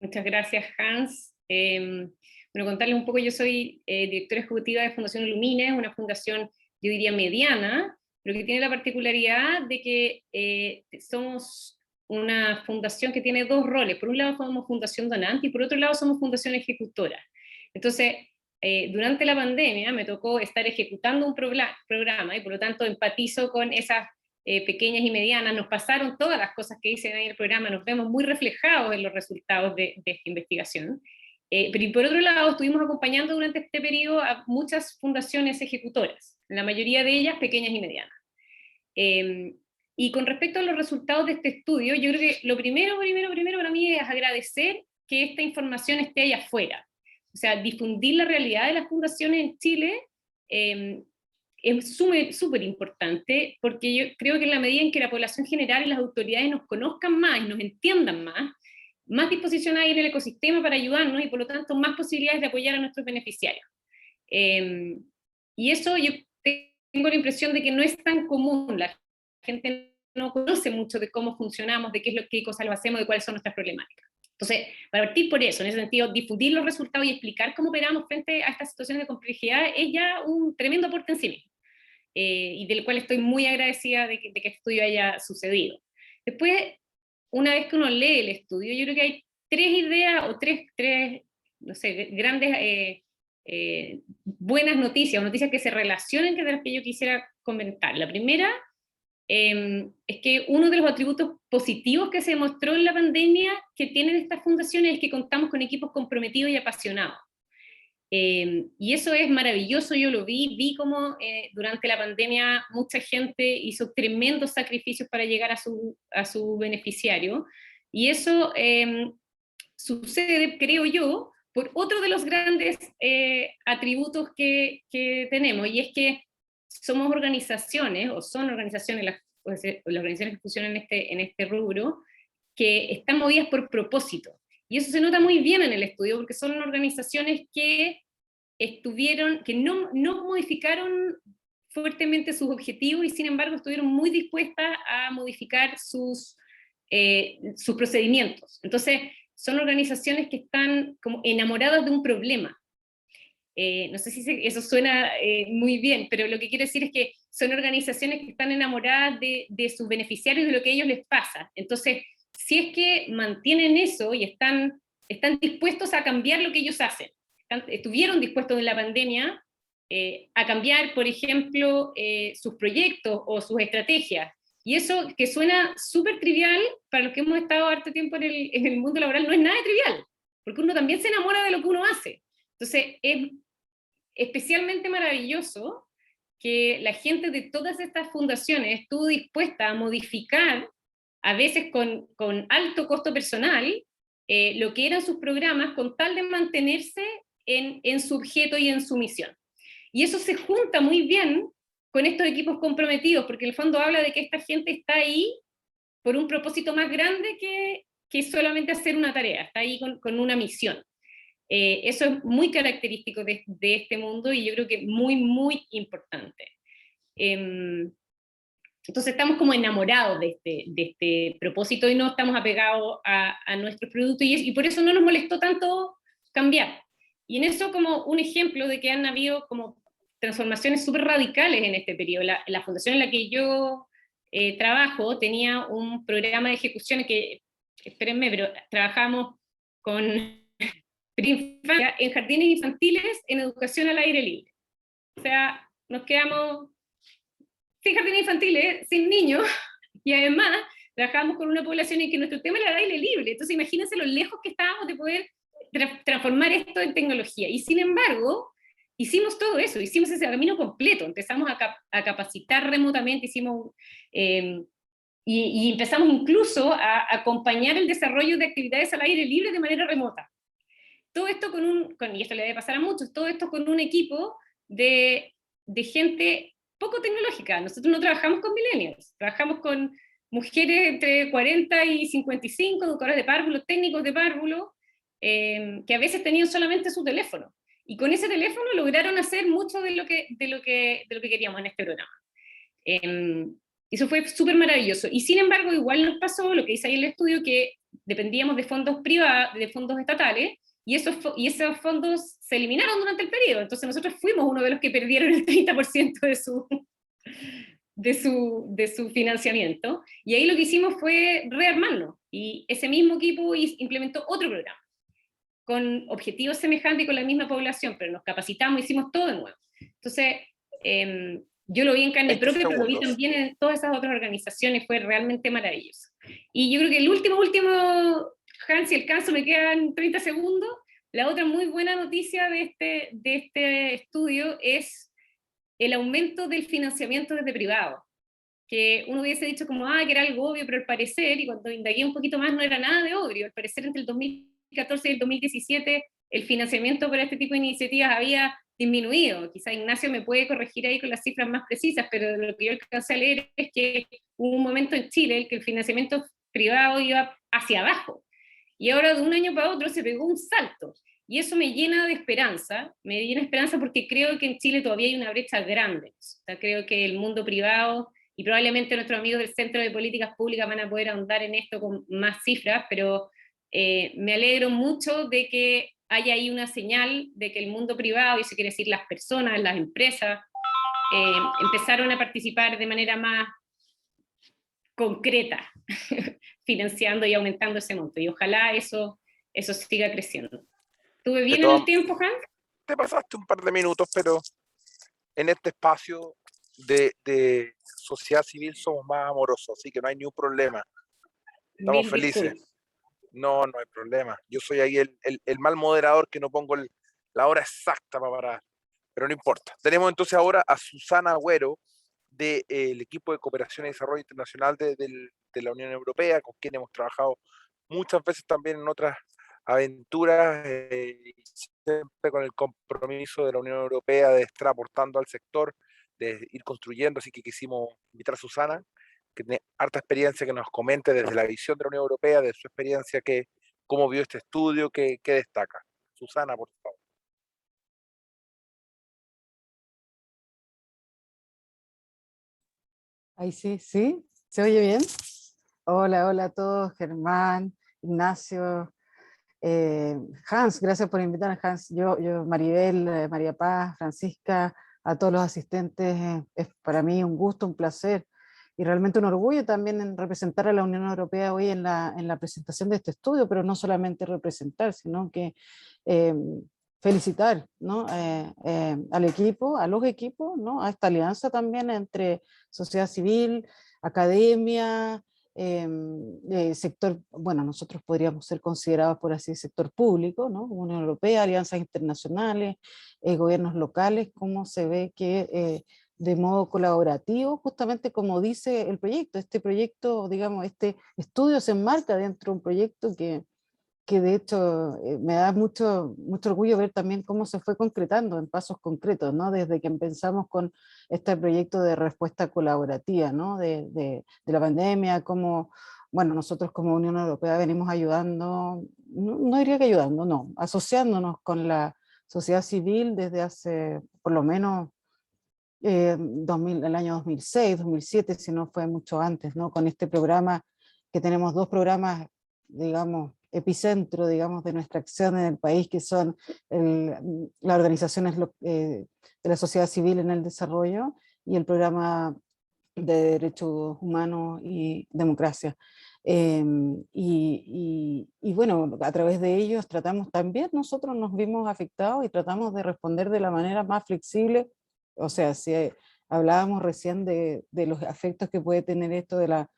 Muchas gracias, Hans. Bueno, contarles un poco, yo soy directora ejecutiva de Fundación Ilumina, una fundación, yo diría, mediana, pero que tiene la particularidad de que somos una fundación que tiene dos roles. Por un lado somos fundación donante y por otro lado somos fundación ejecutora. Entonces, durante la pandemia me tocó estar ejecutando un programa y por lo tanto empatizo con esas pequeñas y medianas. Nos pasaron todas las cosas que dicen ahí en el programa, nos vemos muy reflejados en los resultados de esta investigación. Pero por otro lado, estuvimos acompañando durante este periodo a muchas fundaciones ejecutoras, la mayoría de ellas pequeñas y medianas. Y con respecto a los resultados de este estudio, yo creo que lo primero para mí es agradecer que esta información esté allá afuera. O sea, difundir la realidad de las fundaciones en Chile es súper importante, porque yo creo que en la medida en que la población general y las autoridades nos conozcan más y nos entiendan más disposición hay en el ecosistema para ayudarnos y por lo tanto más posibilidades de apoyar a nuestros beneficiarios. Y eso yo tengo la impresión de que no es tan común, la gente no conoce mucho de cómo funcionamos, de qué cosas lo hacemos, de cuáles son nuestras problemáticas. Entonces, para partir por eso, en ese sentido, difundir los resultados y explicar cómo operamos frente a estas situaciones de complejidad es ya un tremendo aporte en sí mismo, y del cual estoy muy agradecida de que este estudio haya sucedido. Después, una vez que uno lee el estudio, yo creo que hay tres ideas o tres no sé, grandes buenas noticias, o noticias que se relacionen, que de las que yo quisiera comentar. La primera es que uno de los atributos positivos que se demostró en la pandemia que tienen estas fundaciones es que contamos con equipos comprometidos y apasionados. Y eso es maravilloso, yo lo vi como durante la pandemia mucha gente hizo tremendos sacrificios para llegar a su beneficiario, y eso sucede, creo yo, por otro de los grandes atributos que tenemos, y es que somos organizaciones, o son organizaciones, las organizaciones que funcionan en este rubro, que están movidas por propósito. Y eso se nota muy bien en el estudio, porque son organizaciones que no modificaron fuertemente sus objetivos y sin embargo estuvieron muy dispuestas a modificar sus procedimientos. Entonces, son organizaciones que están como enamoradas de un problema. No sé si eso suena muy bien, pero lo que quiero decir es que son organizaciones que están enamoradas de sus beneficiarios y de lo que a ellos les pasa. Entonces, si es que mantienen eso y están dispuestos a cambiar lo que ellos hacen, estuvieron dispuestos en la pandemia a cambiar, por ejemplo, sus proyectos o sus estrategias. Y eso que suena súper trivial, para los que hemos estado harto tiempo en el mundo laboral, no es nada trivial, porque uno también se enamora de lo que uno hace. Entonces, es especialmente maravilloso que la gente de todas estas fundaciones estuvo dispuesta a modificar, a veces con alto costo personal, lo que eran sus programas con tal de mantenerse en su objeto y en su misión. Y eso se junta muy bien con estos equipos comprometidos, porque en el fondo habla de que esta gente está ahí por un propósito más grande que solamente hacer una tarea, está ahí con una misión. Eso es muy característico de este mundo y yo creo que muy, muy importante. Entonces estamos como enamorados de este propósito y no estamos apegados a nuestros productos y por eso no nos molestó tanto cambiar. Y en eso como un ejemplo de que han habido como transformaciones súper radicales en este periodo. La fundación en la que yo trabajo tenía un programa de ejecución que, espérenme, pero trabajamos con en jardines infantiles en educación al aire libre. O sea, nos quedamos sin jardines infantiles, sin niños, y además trabajamos con una población en que nuestro tema era el aire libre. Entonces imagínense lo lejos que estábamos de poder transformar esto en tecnología. Y sin embargo, hicimos todo eso, hicimos ese camino completo. Empezamos a capacitar remotamente, y empezamos incluso a acompañar el desarrollo de actividades al aire libre de manera remota. Todo esto y esto le debe pasar a muchos, todo esto con un equipo de gente poco tecnológica. Nosotros no trabajamos con millennials, trabajamos con mujeres entre 40 y 55, educadoras de párvulos, técnicos de párvulos, que a veces tenían solamente su teléfono. Y con ese teléfono lograron hacer mucho de lo que queríamos en este programa. Eso fue súper maravilloso. Y sin embargo, igual nos pasó lo que dice ahí el estudio, que dependíamos de fondos privados, de fondos estatales, y esos fondos se eliminaron durante el periodo. Entonces nosotros fuimos uno de los que perdieron el 30% de su financiamiento. Y ahí lo que hicimos fue rearmarnos. Y ese mismo equipo implementó otro programa, con objetivos semejantes y con la misma población, pero nos capacitamos, hicimos todo de nuevo. Entonces, yo lo vi en carne propia, pero lo vi también en todas esas otras organizaciones, fue realmente maravilloso. Y yo creo que el último, Hans, si alcanzo, me quedan 30 segundos, la otra muy buena noticia de este estudio es el aumento del financiamiento desde privado, que uno hubiese dicho como, que era algo obvio, pero al parecer, y cuando indagué un poquito más, no era nada de obvio. Al parecer entre el 2014 y el 2017 el financiamiento para este tipo de iniciativas había disminuido. Quizá Ignacio me puede corregir ahí con las cifras más precisas, pero lo que yo alcancé a leer es que hubo un momento en Chile en que el financiamiento privado iba hacia abajo, y ahora de un año para otro se pegó un salto, y eso me llena de esperanza, porque creo que en Chile todavía hay una brecha grande. O sea, creo que el mundo privado, y probablemente nuestros amigos del Centro de Políticas Públicas van a poder ahondar en esto con más cifras, pero me alegro mucho de que haya ahí una señal de que el mundo privado, y eso quiere decir las personas, las empresas, empezaron a participar de manera más concreta, financiando y aumentando ese monto, y ojalá eso siga creciendo. ¿Estuve bien en el tiempo, Hans? Te pasaste un par de minutos, pero en este espacio de sociedad civil somos más amorosos, así que no hay ni un problema. Estamos felices. No hay problema. Yo soy ahí el mal moderador que no pongo la hora exacta para parar, pero no importa. Tenemos entonces ahora a Susana Agüero del equipo de cooperación y desarrollo internacional de la Unión Europea, con quien hemos trabajado muchas veces también en otras aventuras, siempre con el compromiso de la Unión Europea de estar aportando al sector, de ir construyendo, así que quisimos invitar a Susana, que tiene harta experiencia, que nos comente desde la visión de la Unión Europea, de su experiencia, cómo vio este estudio, qué destaca. Susana, por favor. Ahí sí, ¿se oye bien? Hola a todos, Germán, Ignacio, Hans, gracias por invitarme, Hans. Yo Maribel, María Paz, Francisca, a todos los asistentes, es para mí un gusto, un placer y realmente un orgullo también en representar a la Unión Europea hoy en la presentación de este estudio, pero no solamente representar, sino que felicitar, ¿no? Al equipo, a los equipos, ¿no? A esta alianza también entre sociedad civil, academia, sector, bueno, nosotros podríamos ser considerados por así sector público, ¿no? Unión Europea, alianzas internacionales, gobiernos locales, cómo se ve que de modo colaborativo, justamente como dice el proyecto, este proyecto, digamos, este estudio se enmarca dentro de un proyecto que de hecho me da mucho orgullo ver también cómo se fue concretando en pasos concretos, ¿no? Desde que empezamos con este proyecto de respuesta colaborativa, ¿no? de la pandemia, como, bueno, nosotros como Unión Europea venimos ayudando, no diría que ayudando, no, asociándonos con la sociedad civil desde hace por lo menos el año 2006, 2007, si no fue mucho antes, ¿no? Con este programa, que tenemos dos programas, digamos, epicentro, digamos, de nuestra acción en el país, que son las organizaciones de la sociedad civil en el desarrollo y el programa de derechos humanos y democracia. Y bueno, a través de ellos tratamos también, nosotros nos vimos afectados y tratamos de responder de la manera más flexible. O sea, si hablábamos recién de los efectos que puede tener esto de la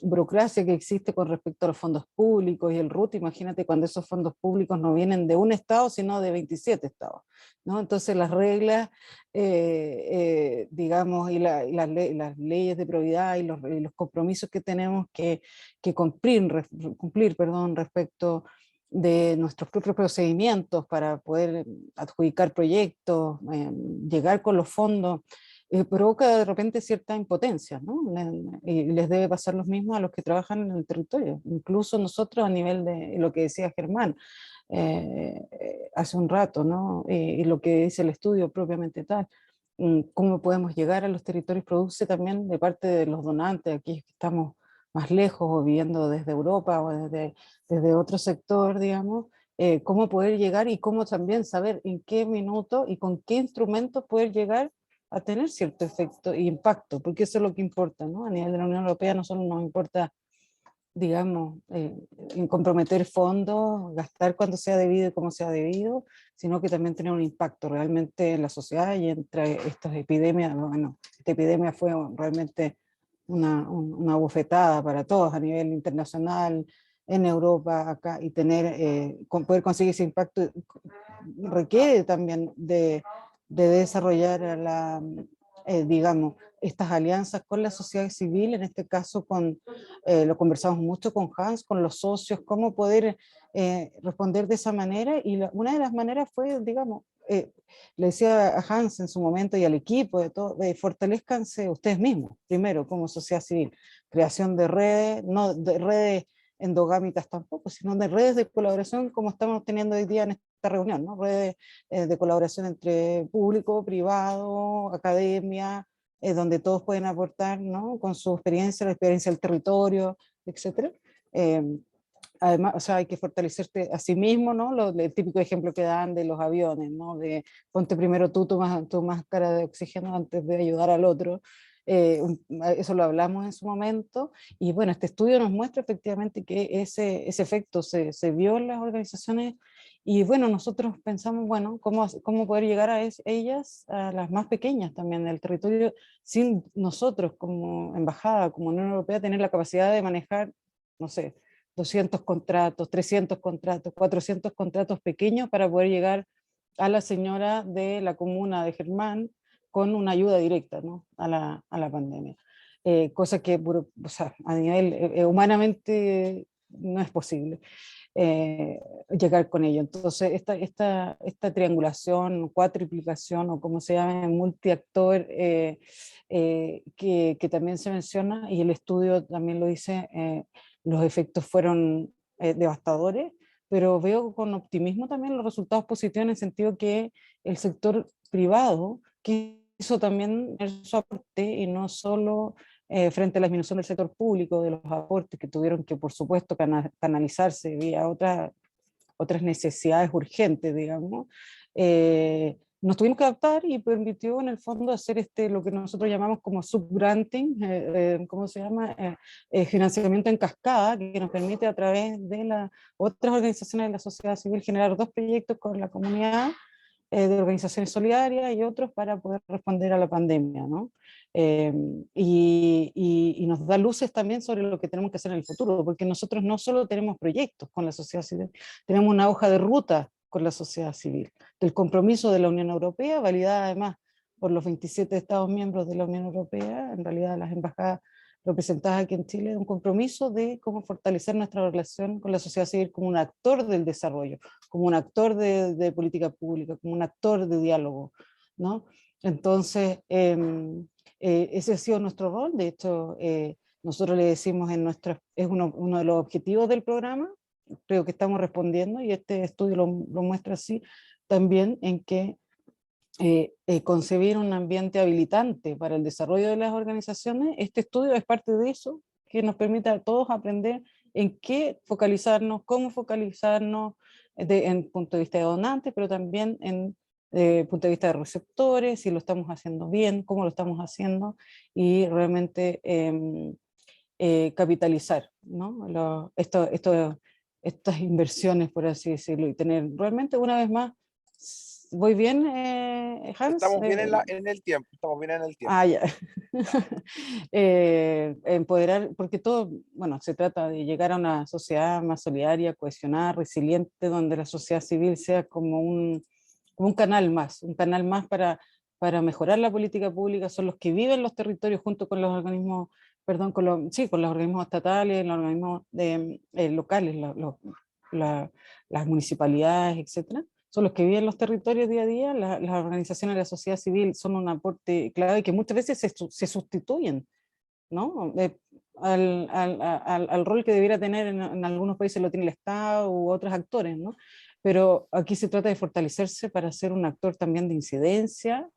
burocracia que existe con respecto a los fondos públicos y el RUT, imagínate cuando esos fondos públicos no vienen de un estado, sino de 27 estados, ¿no? Entonces las reglas, digamos, y las leyes de probidad y los compromisos que tenemos que cumplir, respecto de nuestros propios procedimientos para poder adjudicar proyectos, llegar con los fondos, provoca de repente cierta impotencia, ¿no? Y les debe pasar lo mismo a los que trabajan en el territorio, incluso nosotros a nivel de lo que decía Germán hace un rato, ¿no? Y lo que dice el estudio propiamente tal, cómo podemos llegar a los territorios, produce también de parte de los donantes, aquí que estamos más lejos o viviendo desde Europa o desde otro sector, digamos, cómo poder llegar y cómo también saber en qué minuto y con qué instrumentos poder llegar a tener cierto efecto e impacto, porque eso es lo que importa, ¿no? A nivel de la Unión Europea no solo nos importa, digamos, en comprometer fondos, gastar cuando sea debido y como sea debido, sino que también tener un impacto realmente en la sociedad y entre estas epidemias. Bueno, esta epidemia fue realmente una bofetada para todos a nivel internacional, en Europa, acá, y poder conseguir ese impacto requiere también de desarrollar digamos, estas alianzas con la sociedad civil, en este caso lo conversamos mucho con Hans, con los socios, cómo poder responder de esa manera, y una de las maneras fue, digamos, le decía a Hans en su momento y al equipo, fortalezcanse ustedes mismos, primero como sociedad civil, creación de redes, no de redes endogámicas tampoco, sino de redes de colaboración como estamos teniendo hoy día en esta reunión, ¿no? Redes de colaboración entre público, privado, academia, donde todos pueden aportar, ¿no? Con su experiencia, la experiencia del territorio, etc. Además, o sea, hay que fortalecerte a sí mismo, ¿no? El típico ejemplo que dan de los aviones, ¿no? De ponte primero tú tu máscara de oxígeno antes de ayudar al otro. Eso lo hablamos en su momento, y bueno, este estudio nos muestra efectivamente que ese efecto se vio en las organizaciones, y bueno, nosotros pensamos, bueno, cómo poder llegar a ellas, a las más pequeñas también del territorio, sin nosotros como embajada, como Unión Europea, tener la capacidad de manejar, no sé, 200 contratos, 300 contratos, 400 contratos pequeños para poder llegar a la señora de la comuna de Germán con una ayuda directa, ¿no? a la pandemia. Cosa que o sea, a nivel humanamente no es posible llegar con ello. Entonces esta triangulación, cuatriplicación o como se llama, multiactor, que también se menciona, y el estudio también lo dice, los efectos fueron devastadores, pero veo con optimismo también los resultados positivos en el sentido que el sector privado quiso también su aporte y no solo frente a la disminución del sector público, de los aportes que tuvieron que, por supuesto, canalizarse vía otras necesidades urgentes, digamos, nos tuvimos que adaptar y permitió en el fondo hacer lo que nosotros llamamos como subgranting, ¿cómo se llama? Financiamiento en cascada, que nos permite a través de otras organizaciones de la sociedad civil generar 2 proyectos con la comunidad, de organizaciones solidarias y otros para poder responder a la pandemia, ¿no? Y nos da luces también sobre lo que tenemos que hacer en el futuro, porque nosotros no solo tenemos proyectos con la sociedad civil, tenemos una hoja de ruta con la sociedad civil, del compromiso de la Unión Europea, validada además por los 27 Estados miembros de la Unión Europea, en realidad las embajadas representadas aquí en Chile, un compromiso de cómo fortalecer nuestra relación con la sociedad civil como un actor del desarrollo, como un actor de política pública, como un actor de diálogo, ¿no? Entonces, ese ha sido nuestro rol. De hecho, nosotros le decimos es uno de los objetivos del programa, creo que estamos respondiendo, y este estudio lo muestra así, también en que concebir un ambiente habilitante para el desarrollo de las organizaciones. Este estudio es parte de eso, que nos permite a todos aprender en qué focalizarnos, cómo focalizarnos, en punto de vista de donantes, pero también en punto de vista de receptores, si lo estamos haciendo bien, cómo lo estamos haciendo, y realmente capitalizar, ¿no? Estas inversiones, por así decirlo, y tener realmente, una vez más, ¿voy bien, Hans? Estamos bien en el tiempo, estamos bien en el tiempo. Ah, ya. Empoderar, porque todo, bueno, se trata de llegar a una sociedad más solidaria, cohesionada, resiliente, donde la sociedad civil sea como un canal más para mejorar la política pública. Son los que viven los territorios junto con los organismos, perdón, con los organismos estatales, los organismos locales, las municipalidades, etcétera. Son los que viven los territorios día a día. Las organizaciones de la sociedad civil son un aporte clave que muchas veces se sustituyen, ¿no? Al rol que debiera tener en algunos países lo tiene el Estado u otros actores, ¿no? Pero aquí se trata de fortalecerse para ser un actor también de incidencia,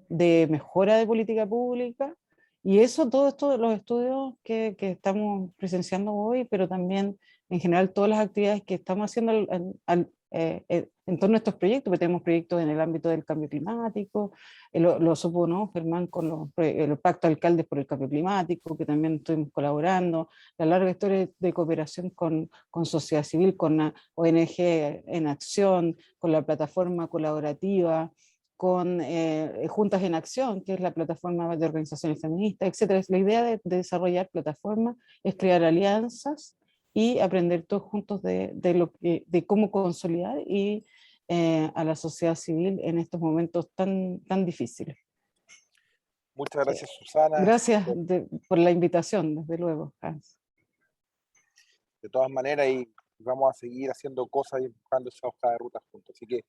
de mejora de política pública, y eso, todo esto de los estudios que estamos presenciando hoy, pero también en general todas las actividades que estamos haciendo en torno a estos proyectos, porque tenemos proyectos en el ámbito del cambio climático, lo supo, ¿no?, Germán, con el Pacto de Alcaldes por el Cambio Climático, que también estuvimos colaborando, la larga historia de cooperación con sociedad civil, con la ONG en Acción, con la plataforma colaborativa, con Juntas en Acción, que es la plataforma de organizaciones feministas, etc. La idea de desarrollar plataformas es crear alianzas y aprender todos juntos de cómo consolidar a la sociedad civil en estos momentos tan difíciles. Muchas gracias, Susana. Gracias por la invitación, desde luego, Hans. De todas maneras, y vamos a seguir haciendo cosas y buscando esa hoja de ruta juntos. Así que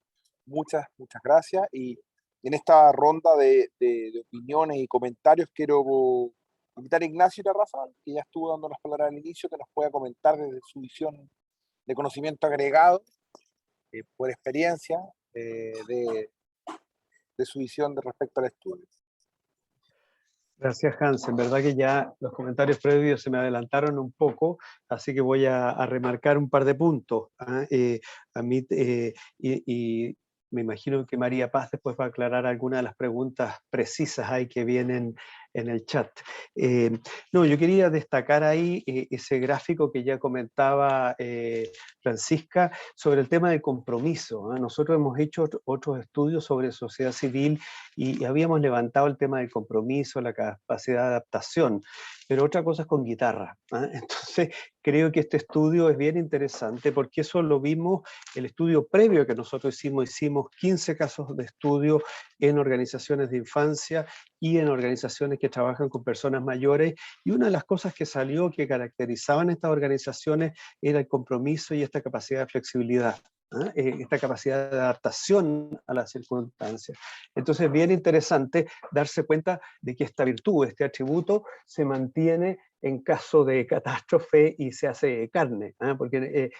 muchas gracias. Y en esta ronda de opiniones y comentarios quiero invitar a Ignacio Tarrazal, que ya estuvo dando las palabras al inicio, que nos pueda comentar desde su visión de conocimiento agregado, por experiencia, de su visión respecto al estudio. Gracias, Hans. En verdad que ya los comentarios previos se me adelantaron un poco, así que voy a remarcar un par de puntos. A mí, y me imagino que María Paz después va a aclarar algunas de las preguntas precisas ahí que vienen en el chat. No, yo quería destacar ahí ese gráfico que ya comentaba Francisca sobre el tema del compromiso. Nosotros hemos hecho otros estudios sobre sociedad civil y habíamos levantado el tema del compromiso, la capacidad de adaptación, pero otra cosa es con guitarra. Entonces creo que este estudio es bien interesante porque eso lo vimos, el estudio previo que nosotros hicimos 15 casos de estudio en organizaciones de infancia y en organizaciones que trabajan con personas mayores, y una de las cosas que salió que caracterizaban estas organizaciones era el compromiso y esta capacidad de flexibilidad, esta capacidad de adaptación a las circunstancias. Entonces es bien interesante darse cuenta de que esta virtud, este atributo, se mantiene en caso de catástrofe y se hace carne, ¿eh? Porque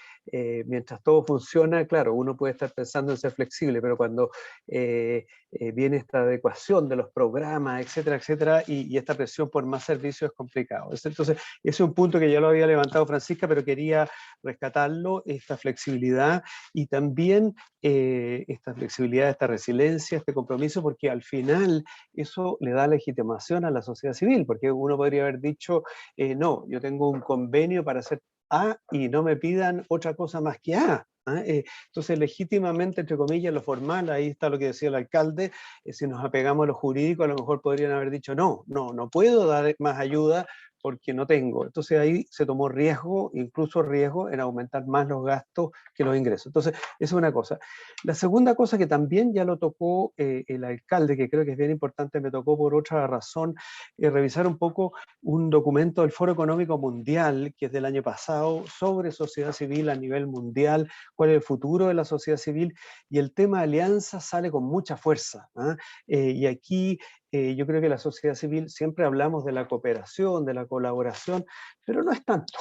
mientras todo funciona, claro, uno puede estar pensando en ser flexible, pero cuando viene esta adecuación de los programas, etcétera, etcétera, y esta presión por más servicios es complicado. Entonces, ese es un punto que ya lo había levantado Francisca, pero quería rescatarlo, esta flexibilidad y también esta flexibilidad, esta resiliencia, este compromiso, porque al final eso le da legitimación a la sociedad civil, porque uno podría haber dicho, no, yo tengo un convenio para hacer A y no me pidan otra cosa más que A. Entonces, legítimamente, entre comillas, lo formal, ahí está lo que decía el alcalde, si nos apegamos a lo jurídico, a lo mejor podrían haber dicho, no puedo dar más ayuda porque no tengo. Entonces ahí se tomó riesgo, incluso riesgo en aumentar más los gastos que los ingresos. Entonces, esa es una cosa. La segunda cosa que también ya lo tocó el alcalde, que creo que es bien importante, me tocó por otra razón, revisar un poco un documento del Foro Económico Mundial, que es del año pasado, sobre sociedad civil a nivel mundial, cuál es el futuro de la sociedad civil, y el tema de alianzas sale con mucha fuerza. Y aquí yo creo que la sociedad civil siempre hablamos de la cooperación, de la colaboración, pero no es tanto,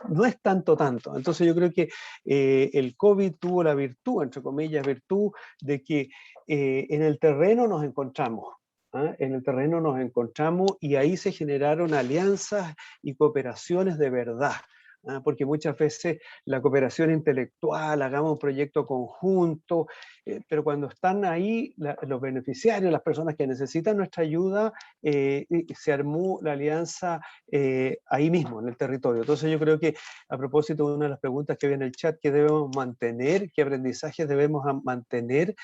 no es tanto. Entonces yo creo que el COVID tuvo la virtud, entre comillas, virtud de que en el terreno nos encontramos. En el terreno nos encontramos y ahí se generaron alianzas y cooperaciones de verdad. Porque muchas veces la cooperación intelectual, hagamos un proyecto conjunto, pero cuando están ahí los beneficiarios, las personas que necesitan nuestra ayuda, se armó la alianza ahí mismo, en el territorio. Entonces yo creo que, a propósito de una de las preguntas que viene en el chat, ¿qué debemos mantener? ¿Qué aprendizajes debemos mantener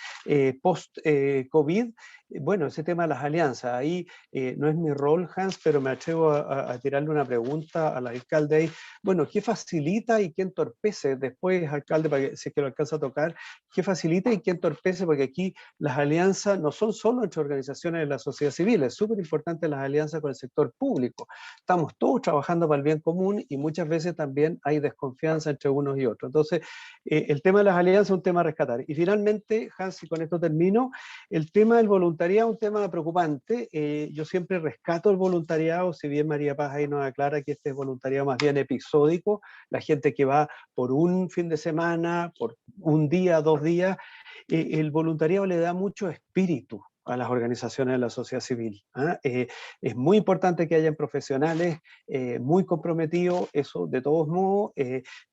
post-COVID? Bueno, ese tema de las alianzas, ahí no es mi rol, Hans, pero me atrevo a tirarle una pregunta al alcalde ahí. Bueno, ¿qué facilita y qué entorpece? Después, alcalde, para que, si es que lo alcanza a tocar, ¿qué facilita y qué entorpece? Porque aquí las alianzas no son solo entre organizaciones de la sociedad civil, es súper importante las alianzas con el sector público. Estamos todos trabajando para el bien común y muchas veces también hay desconfianza entre unos y otros. Entonces, el tema de las alianzas es un tema a rescatar. Y finalmente, Hans, y con esto termino, el tema del voluntariado es un tema preocupante. Yo siempre rescato el voluntariado, si bien María Paz ahí nos aclara que este es voluntariado más bien episódico, la gente que va por un fin de semana, por un día, 2 días, el voluntariado le da mucho espíritu a las organizaciones de la sociedad civil. Es muy importante que hayan profesionales muy comprometidos, eso de todos modos,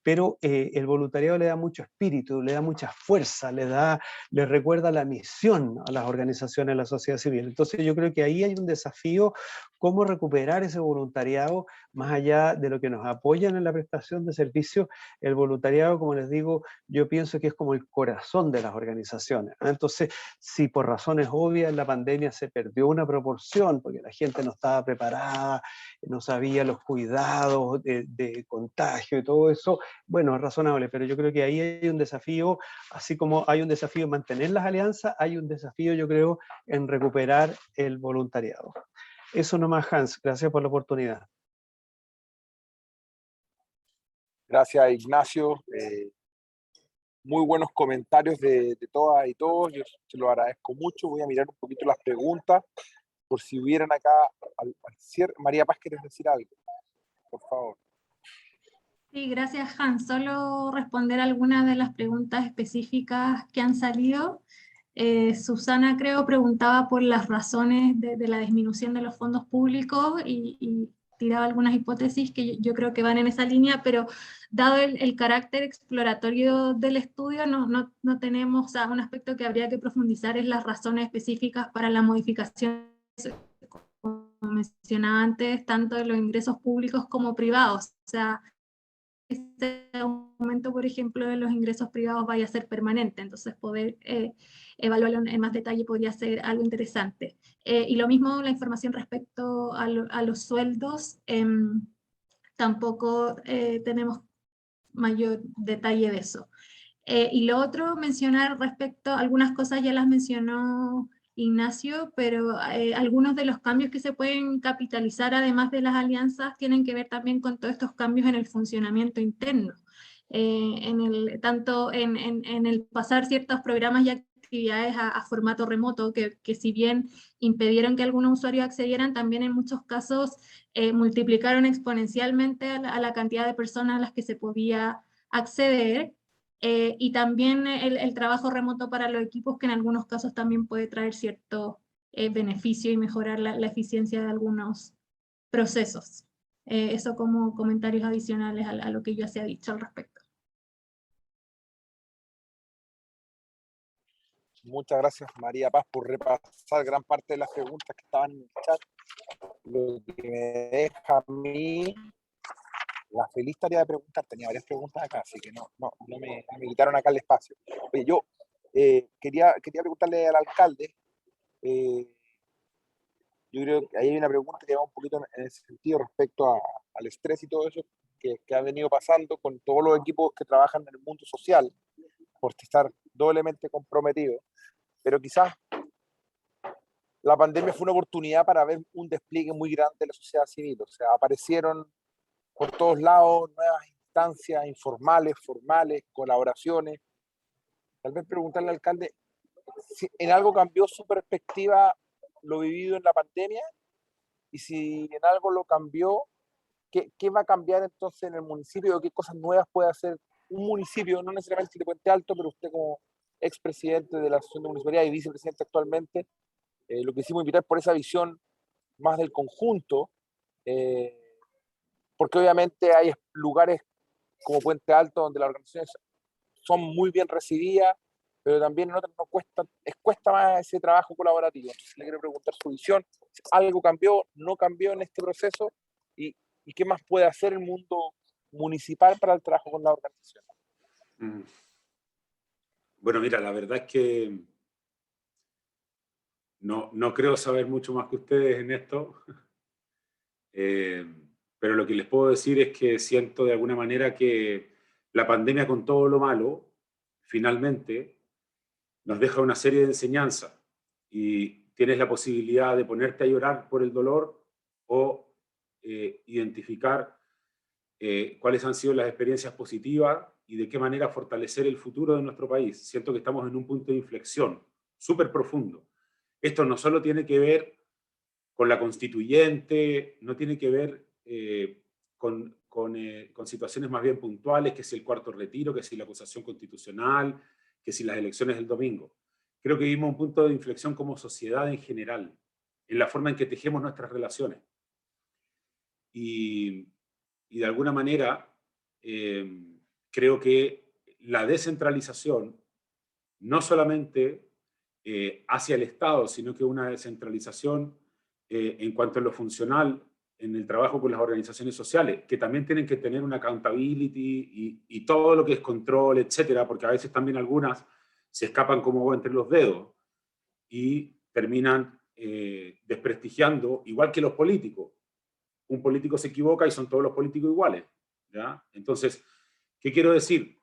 pero el voluntariado le da mucho espíritu, le da mucha fuerza, le recuerda la misión a las organizaciones de la sociedad civil. Entonces yo creo que ahí hay un desafío, cómo recuperar ese voluntariado, más allá de lo que nos apoyan en la prestación de servicios. El voluntariado, como les digo, yo pienso que es como el corazón de las organizaciones. Entonces, si por razones obvias en la pandemia se perdió una proporción, porque la gente no estaba preparada, no sabía los cuidados de contagio y todo eso, bueno, es razonable, pero yo creo que ahí hay un desafío, así como hay un desafío en mantener las alianzas, hay un desafío, yo creo, en recuperar el voluntariado. Eso nomás, Hans, gracias por la oportunidad. Gracias, Ignacio. Muy buenos comentarios de todas y todos. Yo se lo agradezco mucho. Voy a mirar un poquito las preguntas por si hubieran acá al cierre. María Paz, ¿quieres decir algo? Por favor. Sí, gracias, Hans. Solo responder algunas de las preguntas específicas que han salido. Susana, creo, preguntaba por las razones de la disminución de los fondos públicos y tiraba algunas hipótesis que yo creo que van en esa línea, pero dado el carácter exploratorio del estudio, no tenemos, o sea, un aspecto que habría que profundizar es las razones específicas para la modificación, como mencionaba antes, tanto de los ingresos públicos como privados. O sea, este aumento, por ejemplo, de los ingresos privados vaya a ser permanente, entonces poder evaluarlo en más detalle podría ser algo interesante. Y lo mismo la información respecto a los sueldos, tampoco tenemos mayor detalle de eso. Y lo otro, mencionar respecto a algunas cosas ya las mencionó Ignacio, pero algunos de los cambios que se pueden capitalizar, además de las alianzas, tienen que ver también con todos estos cambios en el funcionamiento interno. Tanto en el pasar ciertos programas y actividades actividades a formato remoto, que si bien impidieron que algunos usuarios accedieran, también en muchos casos multiplicaron exponencialmente a la cantidad de personas a las que se podía acceder. Y también el trabajo remoto para los equipos, que en algunos casos también puede traer cierto beneficio y mejorar la eficiencia de algunos procesos. Eso como comentarios adicionales a lo que ya se ha dicho al respecto. Muchas gracias, María Paz, por repasar gran parte de las preguntas que estaban en el chat. Lo que me deja a mí la feliz tarea de preguntar. Tenía varias preguntas acá, así que no me quitaron acá el espacio. Oye, yo quería preguntarle al alcalde, yo creo que ahí hay una pregunta que va un poquito en ese sentido respecto al estrés y todo eso que ha venido pasando con todos los equipos que trabajan en el mundo social, por estar doblemente comprometidos. Pero quizás la pandemia fue una oportunidad para ver un despliegue muy grande de la sociedad civil. O sea, aparecieron por todos lados nuevas instancias informales, formales, colaboraciones. Tal vez preguntarle al alcalde si en algo cambió su perspectiva lo vivido en la pandemia, y si en algo lo cambió, ¿qué va a cambiar entonces en el municipio? ¿Qué cosas nuevas puede hacer un municipio, no necesariamente de Puente Alto, pero usted como expresidente de la Asociación de Municipalidad y vicepresidente actualmente, lo que hicimos invitar por esa visión más del conjunto, porque obviamente hay lugares como Puente Alto donde las organizaciones son muy bien recibidas, pero también en otras cuesta más ese trabajo colaborativo. Entonces le quiero preguntar su visión, ¿algo cambió, no cambió en este proceso? ¿Y qué más puede hacer el mundo municipal para el trabajo con la organización? Bueno, mira, la verdad es que no creo saber mucho más que ustedes en esto, pero lo que les puedo decir es que siento de alguna manera que la pandemia, con todo lo malo, finalmente nos deja una serie de enseñanzas, y tienes la posibilidad de ponerte a llorar por el dolor o identificar cuáles han sido las experiencias positivas y de qué manera fortalecer el futuro de nuestro país. Siento que estamos en un punto de inflexión súper profundo. Esto no solo tiene que ver con la constituyente, no tiene que ver con situaciones más bien puntuales, que si el cuarto retiro, que si la acusación constitucional, que si las elecciones del domingo. Creo que vivimos un punto de inflexión como sociedad en general, en la forma en que tejemos nuestras relaciones. Y de alguna manera creo que la descentralización, no solamente hacia el Estado, sino que una descentralización en cuanto a lo funcional en el trabajo con las organizaciones sociales, que también tienen que tener una accountability y todo lo que es control, etcétera, porque a veces también algunas se escapan como entre los dedos y terminan desprestigiando, igual que los políticos. Un político se equivoca y son todos los políticos iguales, ¿ya? Entonces, ¿qué quiero decir?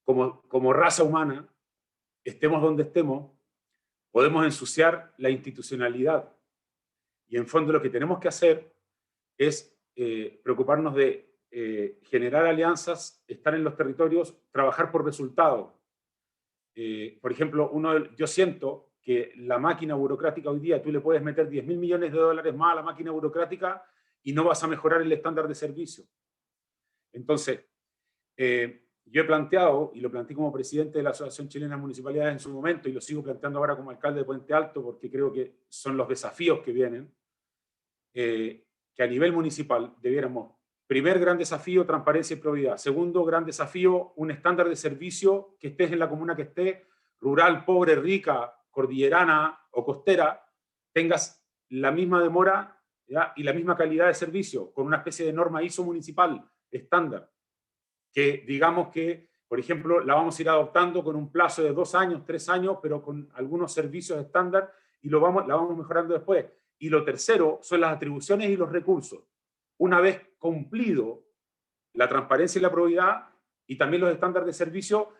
Como raza humana, estemos donde estemos, podemos ensuciar la institucionalidad. Y en fondo lo que tenemos que hacer es preocuparnos de generar alianzas, estar en los territorios, trabajar por resultados. Por ejemplo, yo siento que la máquina burocrática hoy día, tú le puedes meter 10.000 millones de dólares más a la máquina burocrática y no vas a mejorar el estándar de servicio. Entonces, yo he planteado, y lo planteé como presidente de la Asociación Chilena de Municipalidades en su momento, y lo sigo planteando ahora como alcalde de Puente Alto, porque creo que son los desafíos que vienen, que a nivel municipal debiéramos, primer gran desafío, transparencia y probidad. Segundo gran desafío, un estándar de servicio que estés en la comuna que estés, rural, pobre, rica, cordillerana o costera, tengas la misma demora, ¿ya? Y la misma calidad de servicio, con una especie de norma ISO municipal estándar, que digamos que, por ejemplo, la vamos a ir adoptando con un plazo de 2 años, 3 años, pero con algunos servicios estándar, y la vamos mejorando después. Y lo tercero son las atribuciones y los recursos. Una vez cumplido la transparencia y la probidad, y también los estándares de servicio,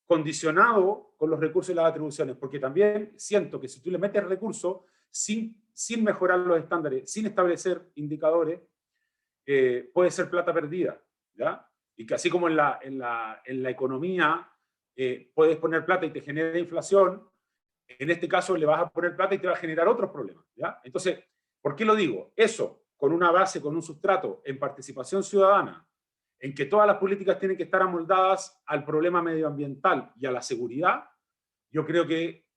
condicionado con los recursos y las atribuciones, porque también siento que si tú le metes recursos sin mejorar los estándares, sin establecer indicadores, puede ser plata perdida, ¿ya? Y que así como en la economía puedes poner plata y te genera inflación, en este caso le vas a poner plata y te va a generar otros problemas, ¿ya? Entonces, ¿por qué lo digo? Eso, con una base, con un sustrato en participación ciudadana, en que todas las políticas tienen que estar amoldadas al problema medioambiental y a la seguridad, yo creo que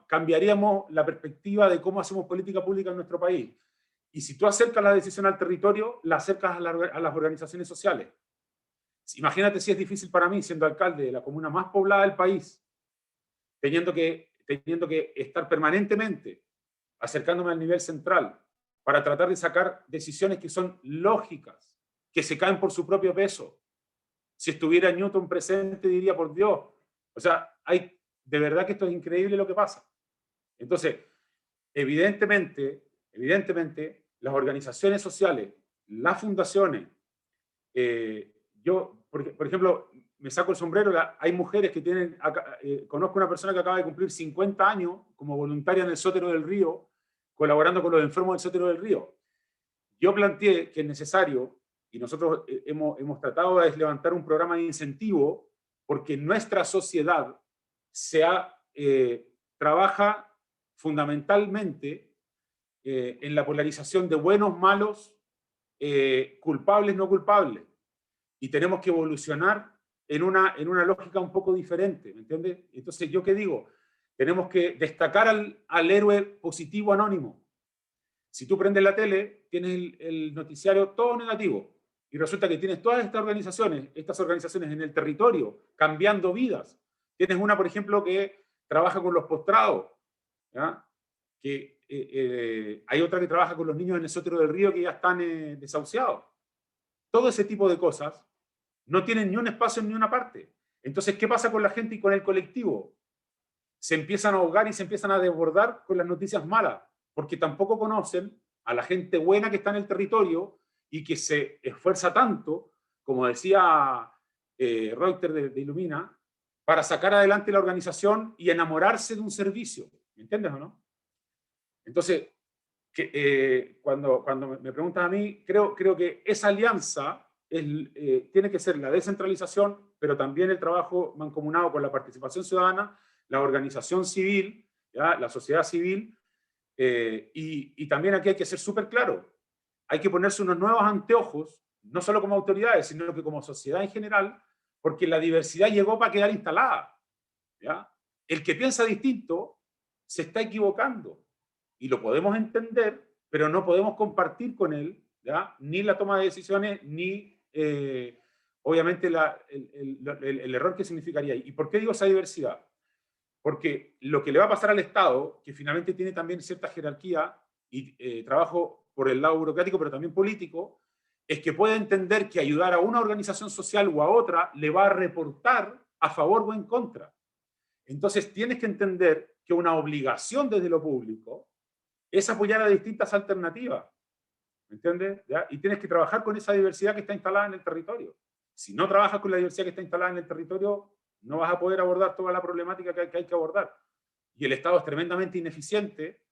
cambiaríamos la perspectiva de cómo hacemos política pública en nuestro país. Y si tú acercas la decisión al territorio, la acercas a las organizaciones sociales. Imagínate si es difícil para mí, siendo alcalde de la comuna más poblada del país, teniendo que estar permanentemente acercándome al nivel central para tratar de sacar decisiones que son lógicas, que se caen por su propio peso. Si estuviera Newton presente, diría, por Dios, o sea, de verdad que esto es increíble lo que pasa. Entonces, evidentemente, las organizaciones sociales, las fundaciones, yo, por ejemplo, me saco el sombrero, hay mujeres que tienen, conozco una persona que acaba de cumplir 50 años como voluntaria en el Sótero del Río, colaborando con los enfermos del Sótero del Río. Yo planteé que es necesario, y nosotros hemos tratado de levantar un programa de incentivo, porque nuestra sociedad trabaja fundamentalmente en la polarización de buenos, malos, culpables, no culpables. Y tenemos que evolucionar en una lógica un poco diferente, ¿me entiendes? Entonces, ¿yo qué digo? Tenemos que destacar al héroe positivo anónimo. Si tú prendes la tele, tienes el noticiario todo negativo, y resulta que tienes todas estas organizaciones en el territorio, cambiando vidas. Tienes una, por ejemplo, que trabaja con los postrados, ¿ya? Hay otra que trabaja con los niños en el Sótero del Río que ya están desahuciados. Todo ese tipo de cosas no tienen ni un espacio en ni una parte. Entonces, ¿qué pasa con la gente y con el colectivo? Se empiezan a ahogar y se empiezan a desbordar con las noticias malas, porque tampoco conocen a la gente buena que está en el territorio y que se esfuerza tanto, como decía Reuters de Illumina, para sacar adelante la organización y enamorarse de un servicio. ¿Me entiendes o no? Entonces, cuando me preguntan a mí, creo que esa alianza tiene que ser la descentralización, pero también el trabajo mancomunado con la participación ciudadana, la organización civil, ¿ya? La sociedad civil, y también aquí hay que ser súper claro, hay que ponerse unos nuevos anteojos, no solo como autoridades, sino que como sociedad en general, porque la diversidad llegó para quedar instalada, ¿ya? El que piensa distinto se está equivocando, y lo podemos entender, pero no podemos compartir con él, ¿ya? Ni la toma de decisiones, ni obviamente el error que significaría. ¿Y por qué digo esa diversidad? Porque lo que le va a pasar al Estado, que finalmente tiene también cierta jerarquía y trabajo por el lado burocrático, pero también político, es que puede entender que ayudar a una organización social o a otra le va a reportar a favor o en contra. Entonces tienes que entender que una obligación desde lo público es apoyar a distintas alternativas. ¿Me entiendes? ¿Ya? Y tienes que trabajar con esa diversidad que está instalada en el territorio. Si no trabajas con la diversidad que está instalada en el territorio, no vas a poder abordar toda la problemática que hay que abordar. Y el Estado es tremendamente ineficiente,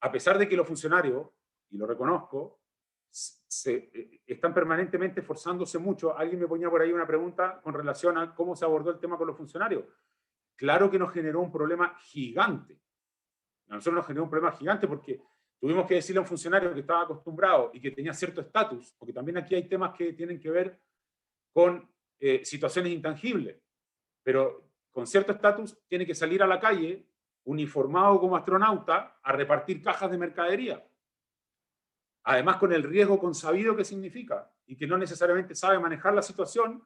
a pesar de que los funcionarios, y lo reconozco, están permanentemente esforzándose mucho. Alguien me ponía por ahí una pregunta con relación a cómo se abordó el tema con los funcionarios. Claro que nos generó un problema gigante. A nosotros nos generó un problema gigante porque tuvimos que decirle a un funcionario que estaba acostumbrado y que tenía cierto estatus, porque también aquí hay temas que tienen que ver con situaciones intangibles, pero con cierto estatus tiene que salir a la calle uniformado como astronauta a repartir cajas de mercadería. Además con el riesgo consabido que significa y que no necesariamente sabe manejar la situación,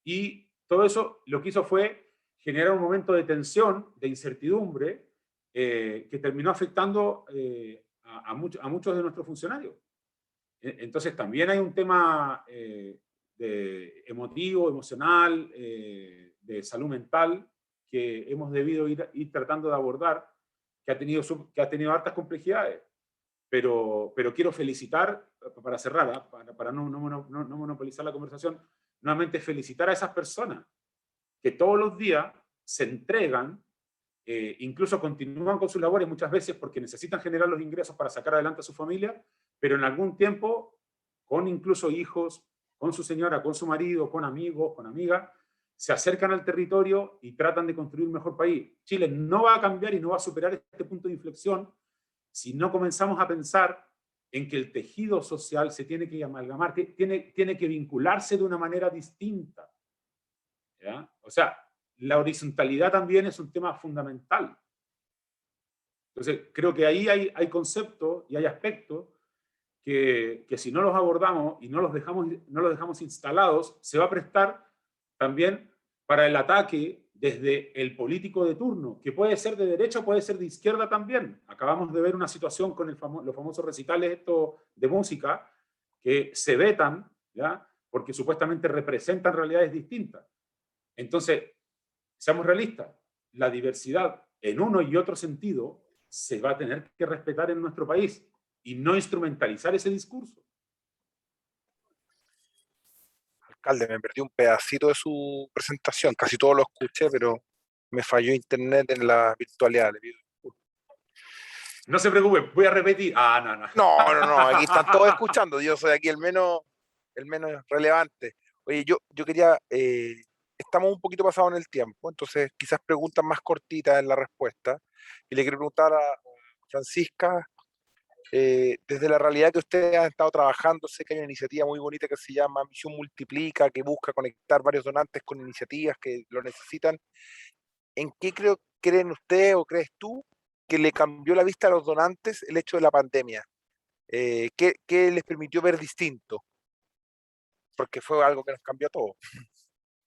y todo eso lo que hizo fue generar un momento de tensión, de incertidumbre, que terminó afectando a muchos de nuestros funcionarios. Entonces también hay un tema emotivo, emocional, de salud mental, que hemos debido ir tratando de abordar, que ha tenido hartas complejidades. Pero quiero felicitar, para cerrar, para no monopolizar la conversación, nuevamente felicitar a esas personas que todos los días se entregan, incluso continúan con sus labores muchas veces porque necesitan generar los ingresos para sacar adelante a su familia, pero en algún tiempo, con incluso hijos, con su señora, con su marido, con amigos, con amigas, se acercan al territorio y tratan de construir un mejor país. Chile no va a cambiar y no va a superar este punto de inflexión si no comenzamos a pensar en que el tejido social se tiene que amalgamar, tiene que vincularse de una manera distinta. ¿Ya? O sea, la horizontalidad también es un tema fundamental. Entonces, creo que ahí hay conceptos y hay aspectos que si no los abordamos y no los dejamos instalados, se va a prestar también para el ataque desde el político de turno, que puede ser de derecha o puede ser de izquierda también. Acabamos de ver una situación con los famosos recitales estos de música que se vetan, ¿ya? Porque supuestamente representan realidades distintas. Entonces, seamos realistas, la diversidad en uno y otro sentido se va a tener que respetar en nuestro país y no instrumentalizar ese discurso. Alcalde, me perdí un pedacito de su presentación, casi todo lo escuché, pero me falló internet en la virtualidad, le pido disculpas. No se preocupe, voy a repetir. No, aquí están todos escuchando, yo soy aquí el menos relevante. Oye, yo quería, estamos un poquito pasados en el tiempo, entonces quizás preguntas más cortitas en la respuesta, y le quiero preguntar a Francisca, desde la realidad que ustedes han estado trabajando, sé que hay una iniciativa muy bonita que se llama Misión Multiplica, que busca conectar varios donantes con iniciativas que lo necesitan. ¿En qué creen ustedes o crees tú que le cambió la vista a los donantes el hecho de la pandemia? ¿Qué les permitió ver distinto? Porque fue algo que nos cambió a todos.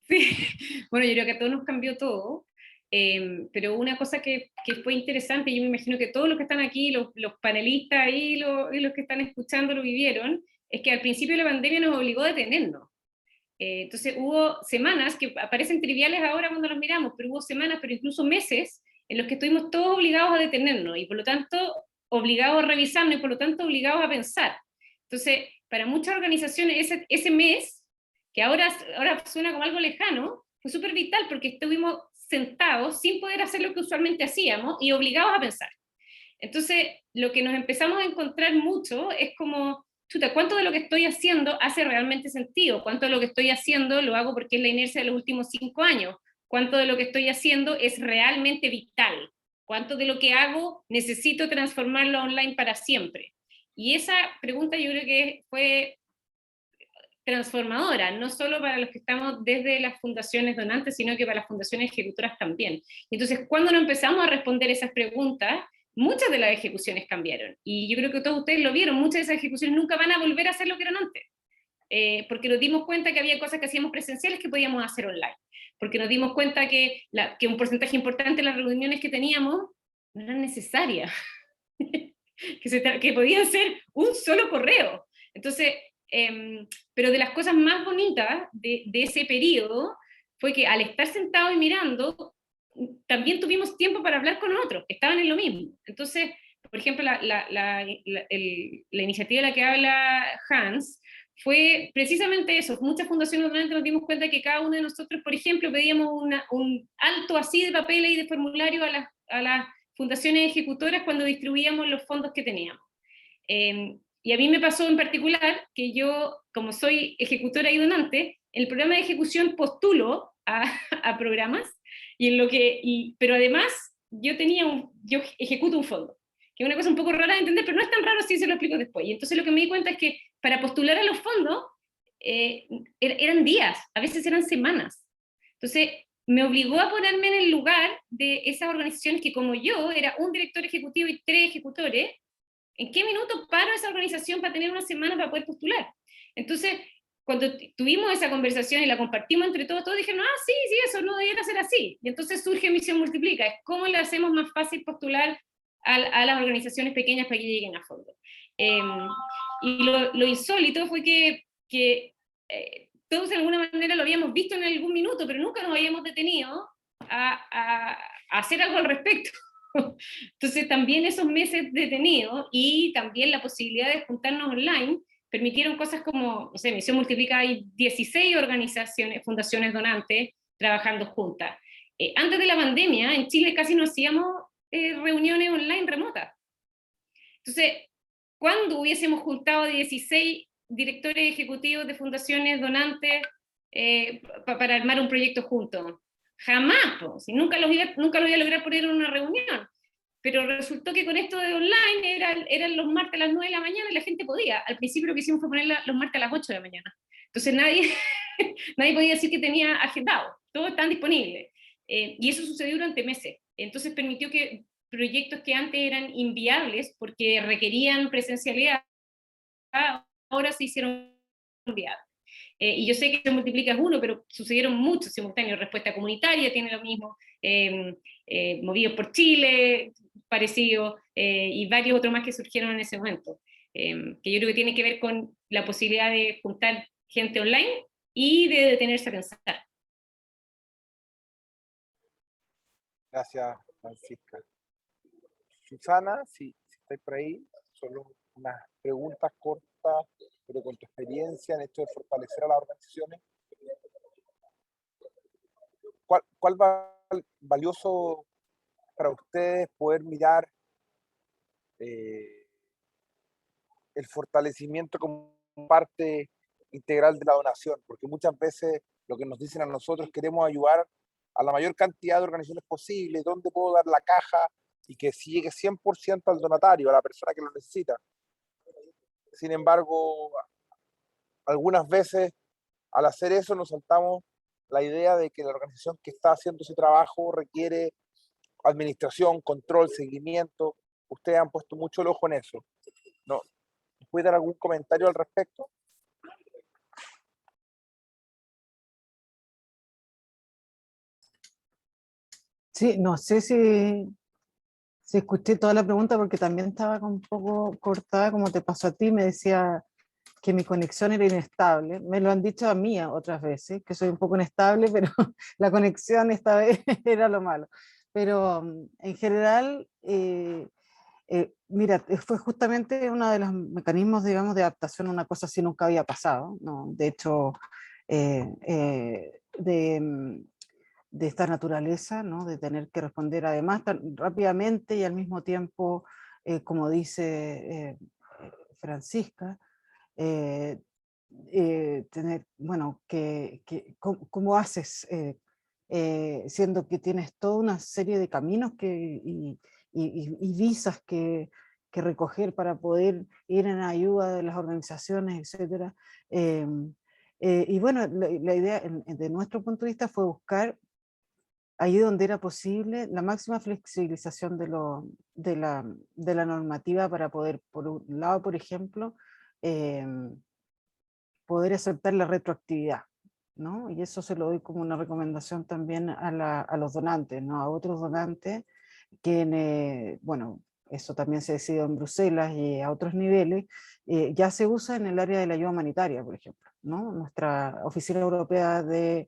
Sí, bueno, yo creo que a todos nos cambió todo. Pero una cosa que fue interesante, y yo me imagino que todos los que están aquí, los panelistas y los que están escuchando lo vivieron, es que al principio la pandemia nos obligó a detenernos. Entonces hubo semanas que aparecen triviales ahora cuando los miramos, pero hubo semanas, pero incluso meses, en los que estuvimos todos obligados a detenernos, y por lo tanto obligados a revisarnos, y por lo tanto obligados a pensar. Entonces, para muchas organizaciones ese mes, que ahora suena como algo lejano, fue súper vital porque estuvimos sentados sin poder hacer lo que usualmente hacíamos y obligados a pensar. Entonces, lo que nos empezamos a encontrar mucho es como, chuta, ¿cuánto de lo que estoy haciendo hace realmente sentido? ¿Cuánto de lo que estoy haciendo lo hago porque es la inercia de los últimos 5 años? ¿Cuánto de lo que estoy haciendo es realmente vital? ¿Cuánto de lo que hago necesito transformarlo online para siempre? Y esa pregunta yo creo que fue transformadora, no solo para los que estamos desde las fundaciones donantes, sino que para las fundaciones ejecutoras también. Entonces, cuando nos empezamos a responder esas preguntas, muchas de las ejecuciones cambiaron. Y yo creo que todos ustedes lo vieron, muchas de esas ejecuciones nunca van a volver a ser lo que eran antes. Porque nos dimos cuenta que había cosas que hacíamos presenciales que podíamos hacer online. Porque nos dimos cuenta que un porcentaje importante de las reuniones que teníamos no eran necesarias. que podían ser un solo correo. Entonces, pero de las cosas más bonitas de ese periodo fue que al estar sentados y mirando, también tuvimos tiempo para hablar con otros, que estaban en lo mismo. Entonces, por ejemplo, la iniciativa de la que habla Hans fue precisamente eso. Muchas fundaciones donantes nos dimos cuenta que cada uno de nosotros, por ejemplo, pedíamos un alto así de papeles y de formulario a las fundaciones ejecutoras cuando distribuíamos los fondos que teníamos. Y a mí me pasó en particular que yo, como soy ejecutora y donante, en el programa de ejecución postulo a programas, pero además yo ejecuto un fondo, que es una cosa un poco rara de entender, pero no es tan raro si se lo explico después. Y entonces lo que me di cuenta es que para postular a los fondos eran días, a veces eran semanas. Entonces me obligó a ponerme en el lugar de esas organizaciones que, como yo era un director ejecutivo y 3 ejecutores, ¿en qué minuto paro esa organización para tener una semana para poder postular? Entonces, cuando tuvimos esa conversación y la compartimos entre todos dijeron, sí, eso no debería ser así. Y entonces surge Misión Multiplica, es cómo le hacemos más fácil postular a las organizaciones pequeñas para que lleguen a fondo. Y lo insólito fue que todos de alguna manera lo habíamos visto en algún minuto, pero nunca nos habíamos detenido a hacer algo al respecto. Entonces también esos meses detenidos y también la posibilidad de juntarnos online permitieron cosas como, no sé, Misión Multiplica, hay 16 organizaciones, fundaciones donantes trabajando juntas. Antes de la pandemia, en Chile casi no hacíamos reuniones online remotas. Entonces, ¿cuándo hubiésemos juntado 16 directores ejecutivos de fundaciones donantes para armar un proyecto juntos. Jamás, pues, si nunca lo iba a lograr poner en una reunión. Pero resultó que con esto de online eran los martes a las 9 de la mañana y la gente podía. Al principio lo que hicimos fue poner los martes a las 8 de la mañana. Entonces nadie podía decir que tenía agendado, todos estaban disponibles. Y eso sucedió durante meses. Entonces permitió que proyectos que antes eran inviables porque requerían presencialidad, ahora se hicieron viables. Y yo sé que se multiplica uno, pero sucedieron muchos simultáneos. Respuesta Comunitaria tiene lo mismo, Movidos por Chile, parecido, y varios otros más que surgieron en ese momento, que yo creo que tiene que ver con la posibilidad de juntar gente online y de detenerse a pensar. Gracias, Francisca. Susana, si estáis por ahí, solo unas preguntas cortas, pero con tu experiencia en esto de fortalecer a las organizaciones. ¿Cuál valioso para ustedes poder mirar el fortalecimiento como parte integral de la donación? Porque muchas veces lo que nos dicen a nosotros, queremos ayudar a la mayor cantidad de organizaciones posible, ¿dónde puedo dar la caja? Y que si llegue 100% al donatario, a la persona que lo necesita. Sin embargo, algunas veces al hacer eso nos saltamos la idea de que la organización que está haciendo ese trabajo requiere administración, control, seguimiento. Ustedes han puesto mucho el ojo en eso. ¿No? ¿Puede dar algún comentario al respecto? Sí, no sé si escuché toda la pregunta porque también estaba un poco cortada, como te pasó a ti, me decía que mi conexión era inestable. Me lo han dicho a mí otras veces, que soy un poco inestable, pero la conexión esta vez era lo malo. Pero en general, mira, fue justamente uno de los mecanismos, digamos, de adaptación a una cosa así nunca había pasado, ¿no? De hecho, de esta naturaleza, ¿no? De tener que responder además tan rápidamente y al mismo tiempo, como dice Francisca, tener, bueno, ¿cómo haces siendo que tienes toda una serie de caminos y visas que recoger para poder ir en ayuda de las organizaciones, etcétera? Y bueno, la idea de nuestro punto de vista fue buscar ahí donde era posible la máxima flexibilización de la normativa para poder, por un lado, por ejemplo, poder aceptar la retroactividad, ¿no? Y eso se lo doy como una recomendación también a los donantes, ¿no? A otros donantes que, bueno, eso también se decide en Bruselas y a otros niveles, ya se usa en el área de la ayuda humanitaria, por ejemplo, ¿no? Nuestra Oficina Europea de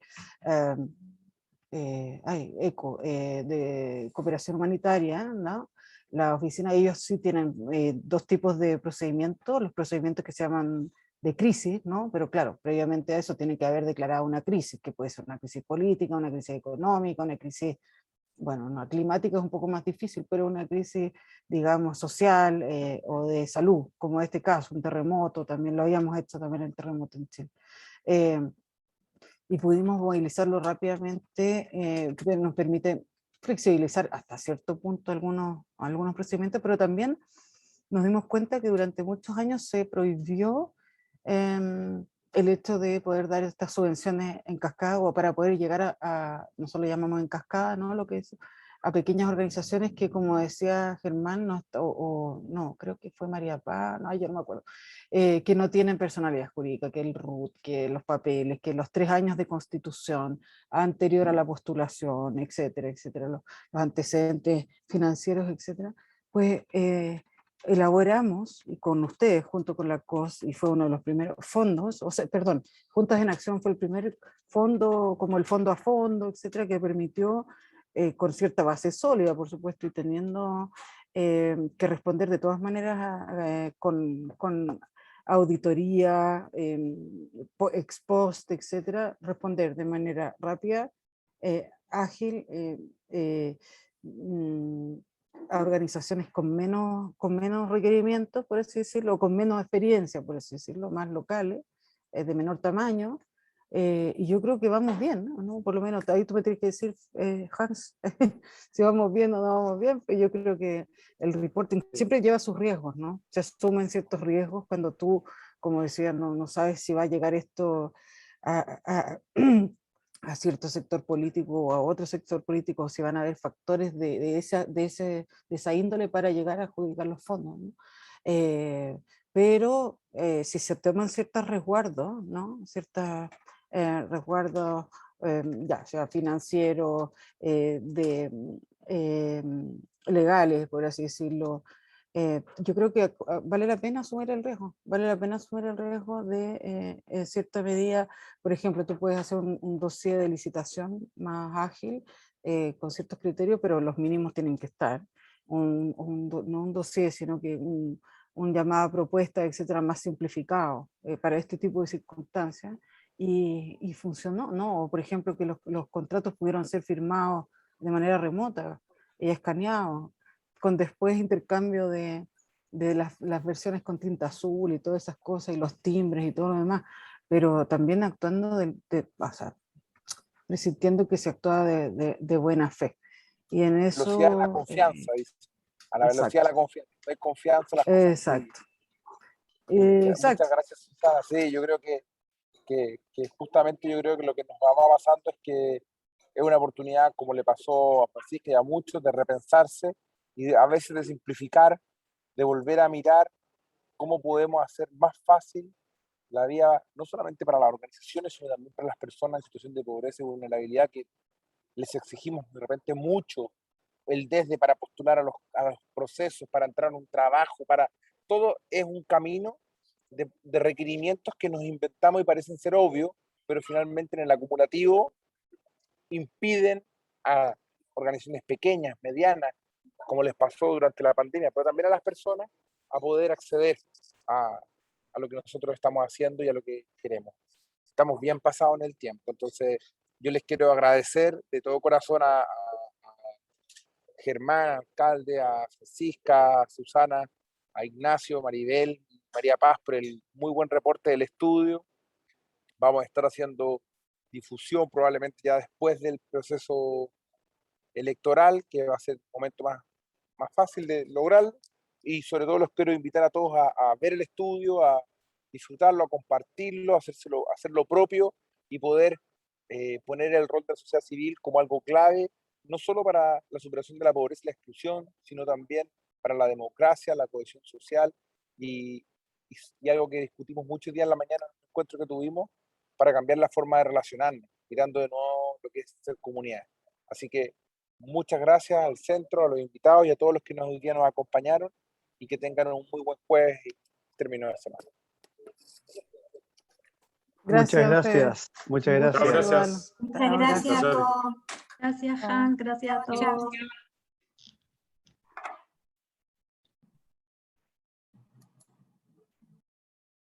ECO, de cooperación humanitaria, ¿no? La oficina, ellos sí tienen dos tipos de procedimientos, los procedimientos que se llaman de crisis, ¿no? Pero claro, previamente a eso tiene que haber declarado una crisis, que puede ser una crisis política, una crisis económica, una crisis, bueno, no, climática es un poco más difícil, pero una crisis, digamos, social o de salud, como en este caso, un terremoto, también lo habíamos hecho también el terremoto en Chile. Y pudimos movilizarlo rápidamente, que nos permite flexibilizar hasta cierto punto algunos procedimientos, pero también nos dimos cuenta que durante muchos años se prohibió el hecho de poder dar estas subvenciones en cascada o para poder llegar nosotros lo llamamos en cascada, ¿no? Lo que es a pequeñas organizaciones que, como decía Germán, no, creo que fue María Paz, no, yo no me acuerdo, que no tienen personalidad jurídica, que el RUT, que los papeles, que los 3 años de constitución anterior a la postulación, etcétera, etcétera, los antecedentes financieros, etcétera, pues elaboramos, y con ustedes, junto con la COS, y fue uno de los primeros fondos, Juntas en Acción fue el primer fondo, como el fondo a fondo, etcétera, que permitió, con cierta base sólida, por supuesto, y teniendo que responder de todas maneras con auditoría, ex post, etcétera, responder de manera rápida, ágil, a organizaciones con menos requerimientos, por así decirlo, con menos experiencia, por así decirlo, más locales, de menor tamaño, Y yo creo que vamos bien, ¿no? Por lo menos ahí tú me tienes que decir, Hans, si vamos bien o no vamos bien, pero yo creo que el reporting siempre lleva sus riesgos, ¿no? Se asumen ciertos riesgos cuando tú, como decía, no sabes si va a llegar esto a a cierto sector político o a otro sector político, o si van a haber factores de esa índole para llegar a adjudicar los fondos, ¿no? Pero si se toman ciertos resguardos, ¿no? Ciertos resguardos, ya sea financieros, legales, por así decirlo, yo creo que vale la pena asumir el riesgo, vale la pena asumir el riesgo de, en cierta medida, por ejemplo, tú puedes hacer un dossier de licitación más ágil, con ciertos criterios, pero los mínimos tienen que estar. No un dossier, sino que un llamado a propuesta, etcétera, más simplificado para este tipo de circunstancias. Y funcionó, ¿no? O por ejemplo, que los contratos pudieron ser firmados de manera remota y escaneados, con después intercambio de las versiones con tinta azul y todas esas cosas, y los timbres y todo lo demás, pero también actuando o sea, presintiendo que se actúa de buena fe. Y en eso... Velocidad de la confianza, dice. A la velocidad de la confianza. No hay confianza, las cosas exacto. Muchas gracias, Susana. Sí, yo creo que justamente yo creo que lo que nos va pasando es que es una oportunidad, como le pasó a Francisca y a muchos, de repensarse y a veces de simplificar, de volver a mirar cómo podemos hacer más fácil la vida, no solamente para las organizaciones, sino también para las personas en situación de pobreza y vulnerabilidad, que les exigimos de repente mucho el desde para postular a los procesos, para entrar en un trabajo, para todo es un camino de requerimientos que nos inventamos y parecen ser obvios, pero finalmente en el acumulativo impiden a organizaciones pequeñas, medianas, como les pasó durante la pandemia, pero también a las personas a poder acceder a lo que nosotros estamos haciendo y a lo que queremos. Estamos bien pasados en el tiempo, entonces yo les quiero agradecer de todo corazón a Germán, alcalde, a Francisca, a Susana, a Ignacio, Maribel, María Paz por el muy buen reporte del estudio. Vamos a estar haciendo difusión probablemente ya después del proceso electoral, que va a ser un momento más fácil de lograr, y sobre todo los quiero invitar a todos a ver el estudio, a disfrutarlo, a compartirlo, a hacer lo propio y poder poner el rol de la sociedad civil como algo clave, no solo para la superación de la pobreza y la exclusión, sino también para la democracia, la cohesión social y algo que discutimos muchos días en la mañana en un encuentro que tuvimos para cambiar la forma de relacionarnos, mirando de nuevo lo que es ser comunidad. Así que muchas gracias al centro, a los invitados y a todos los que hoy día nos acompañaron y que tengan un muy buen jueves y término de semana. Muchas gracias. Muchas gracias. Gracias. Muchas gracias a todos. Gracias, Han, gracias a todos.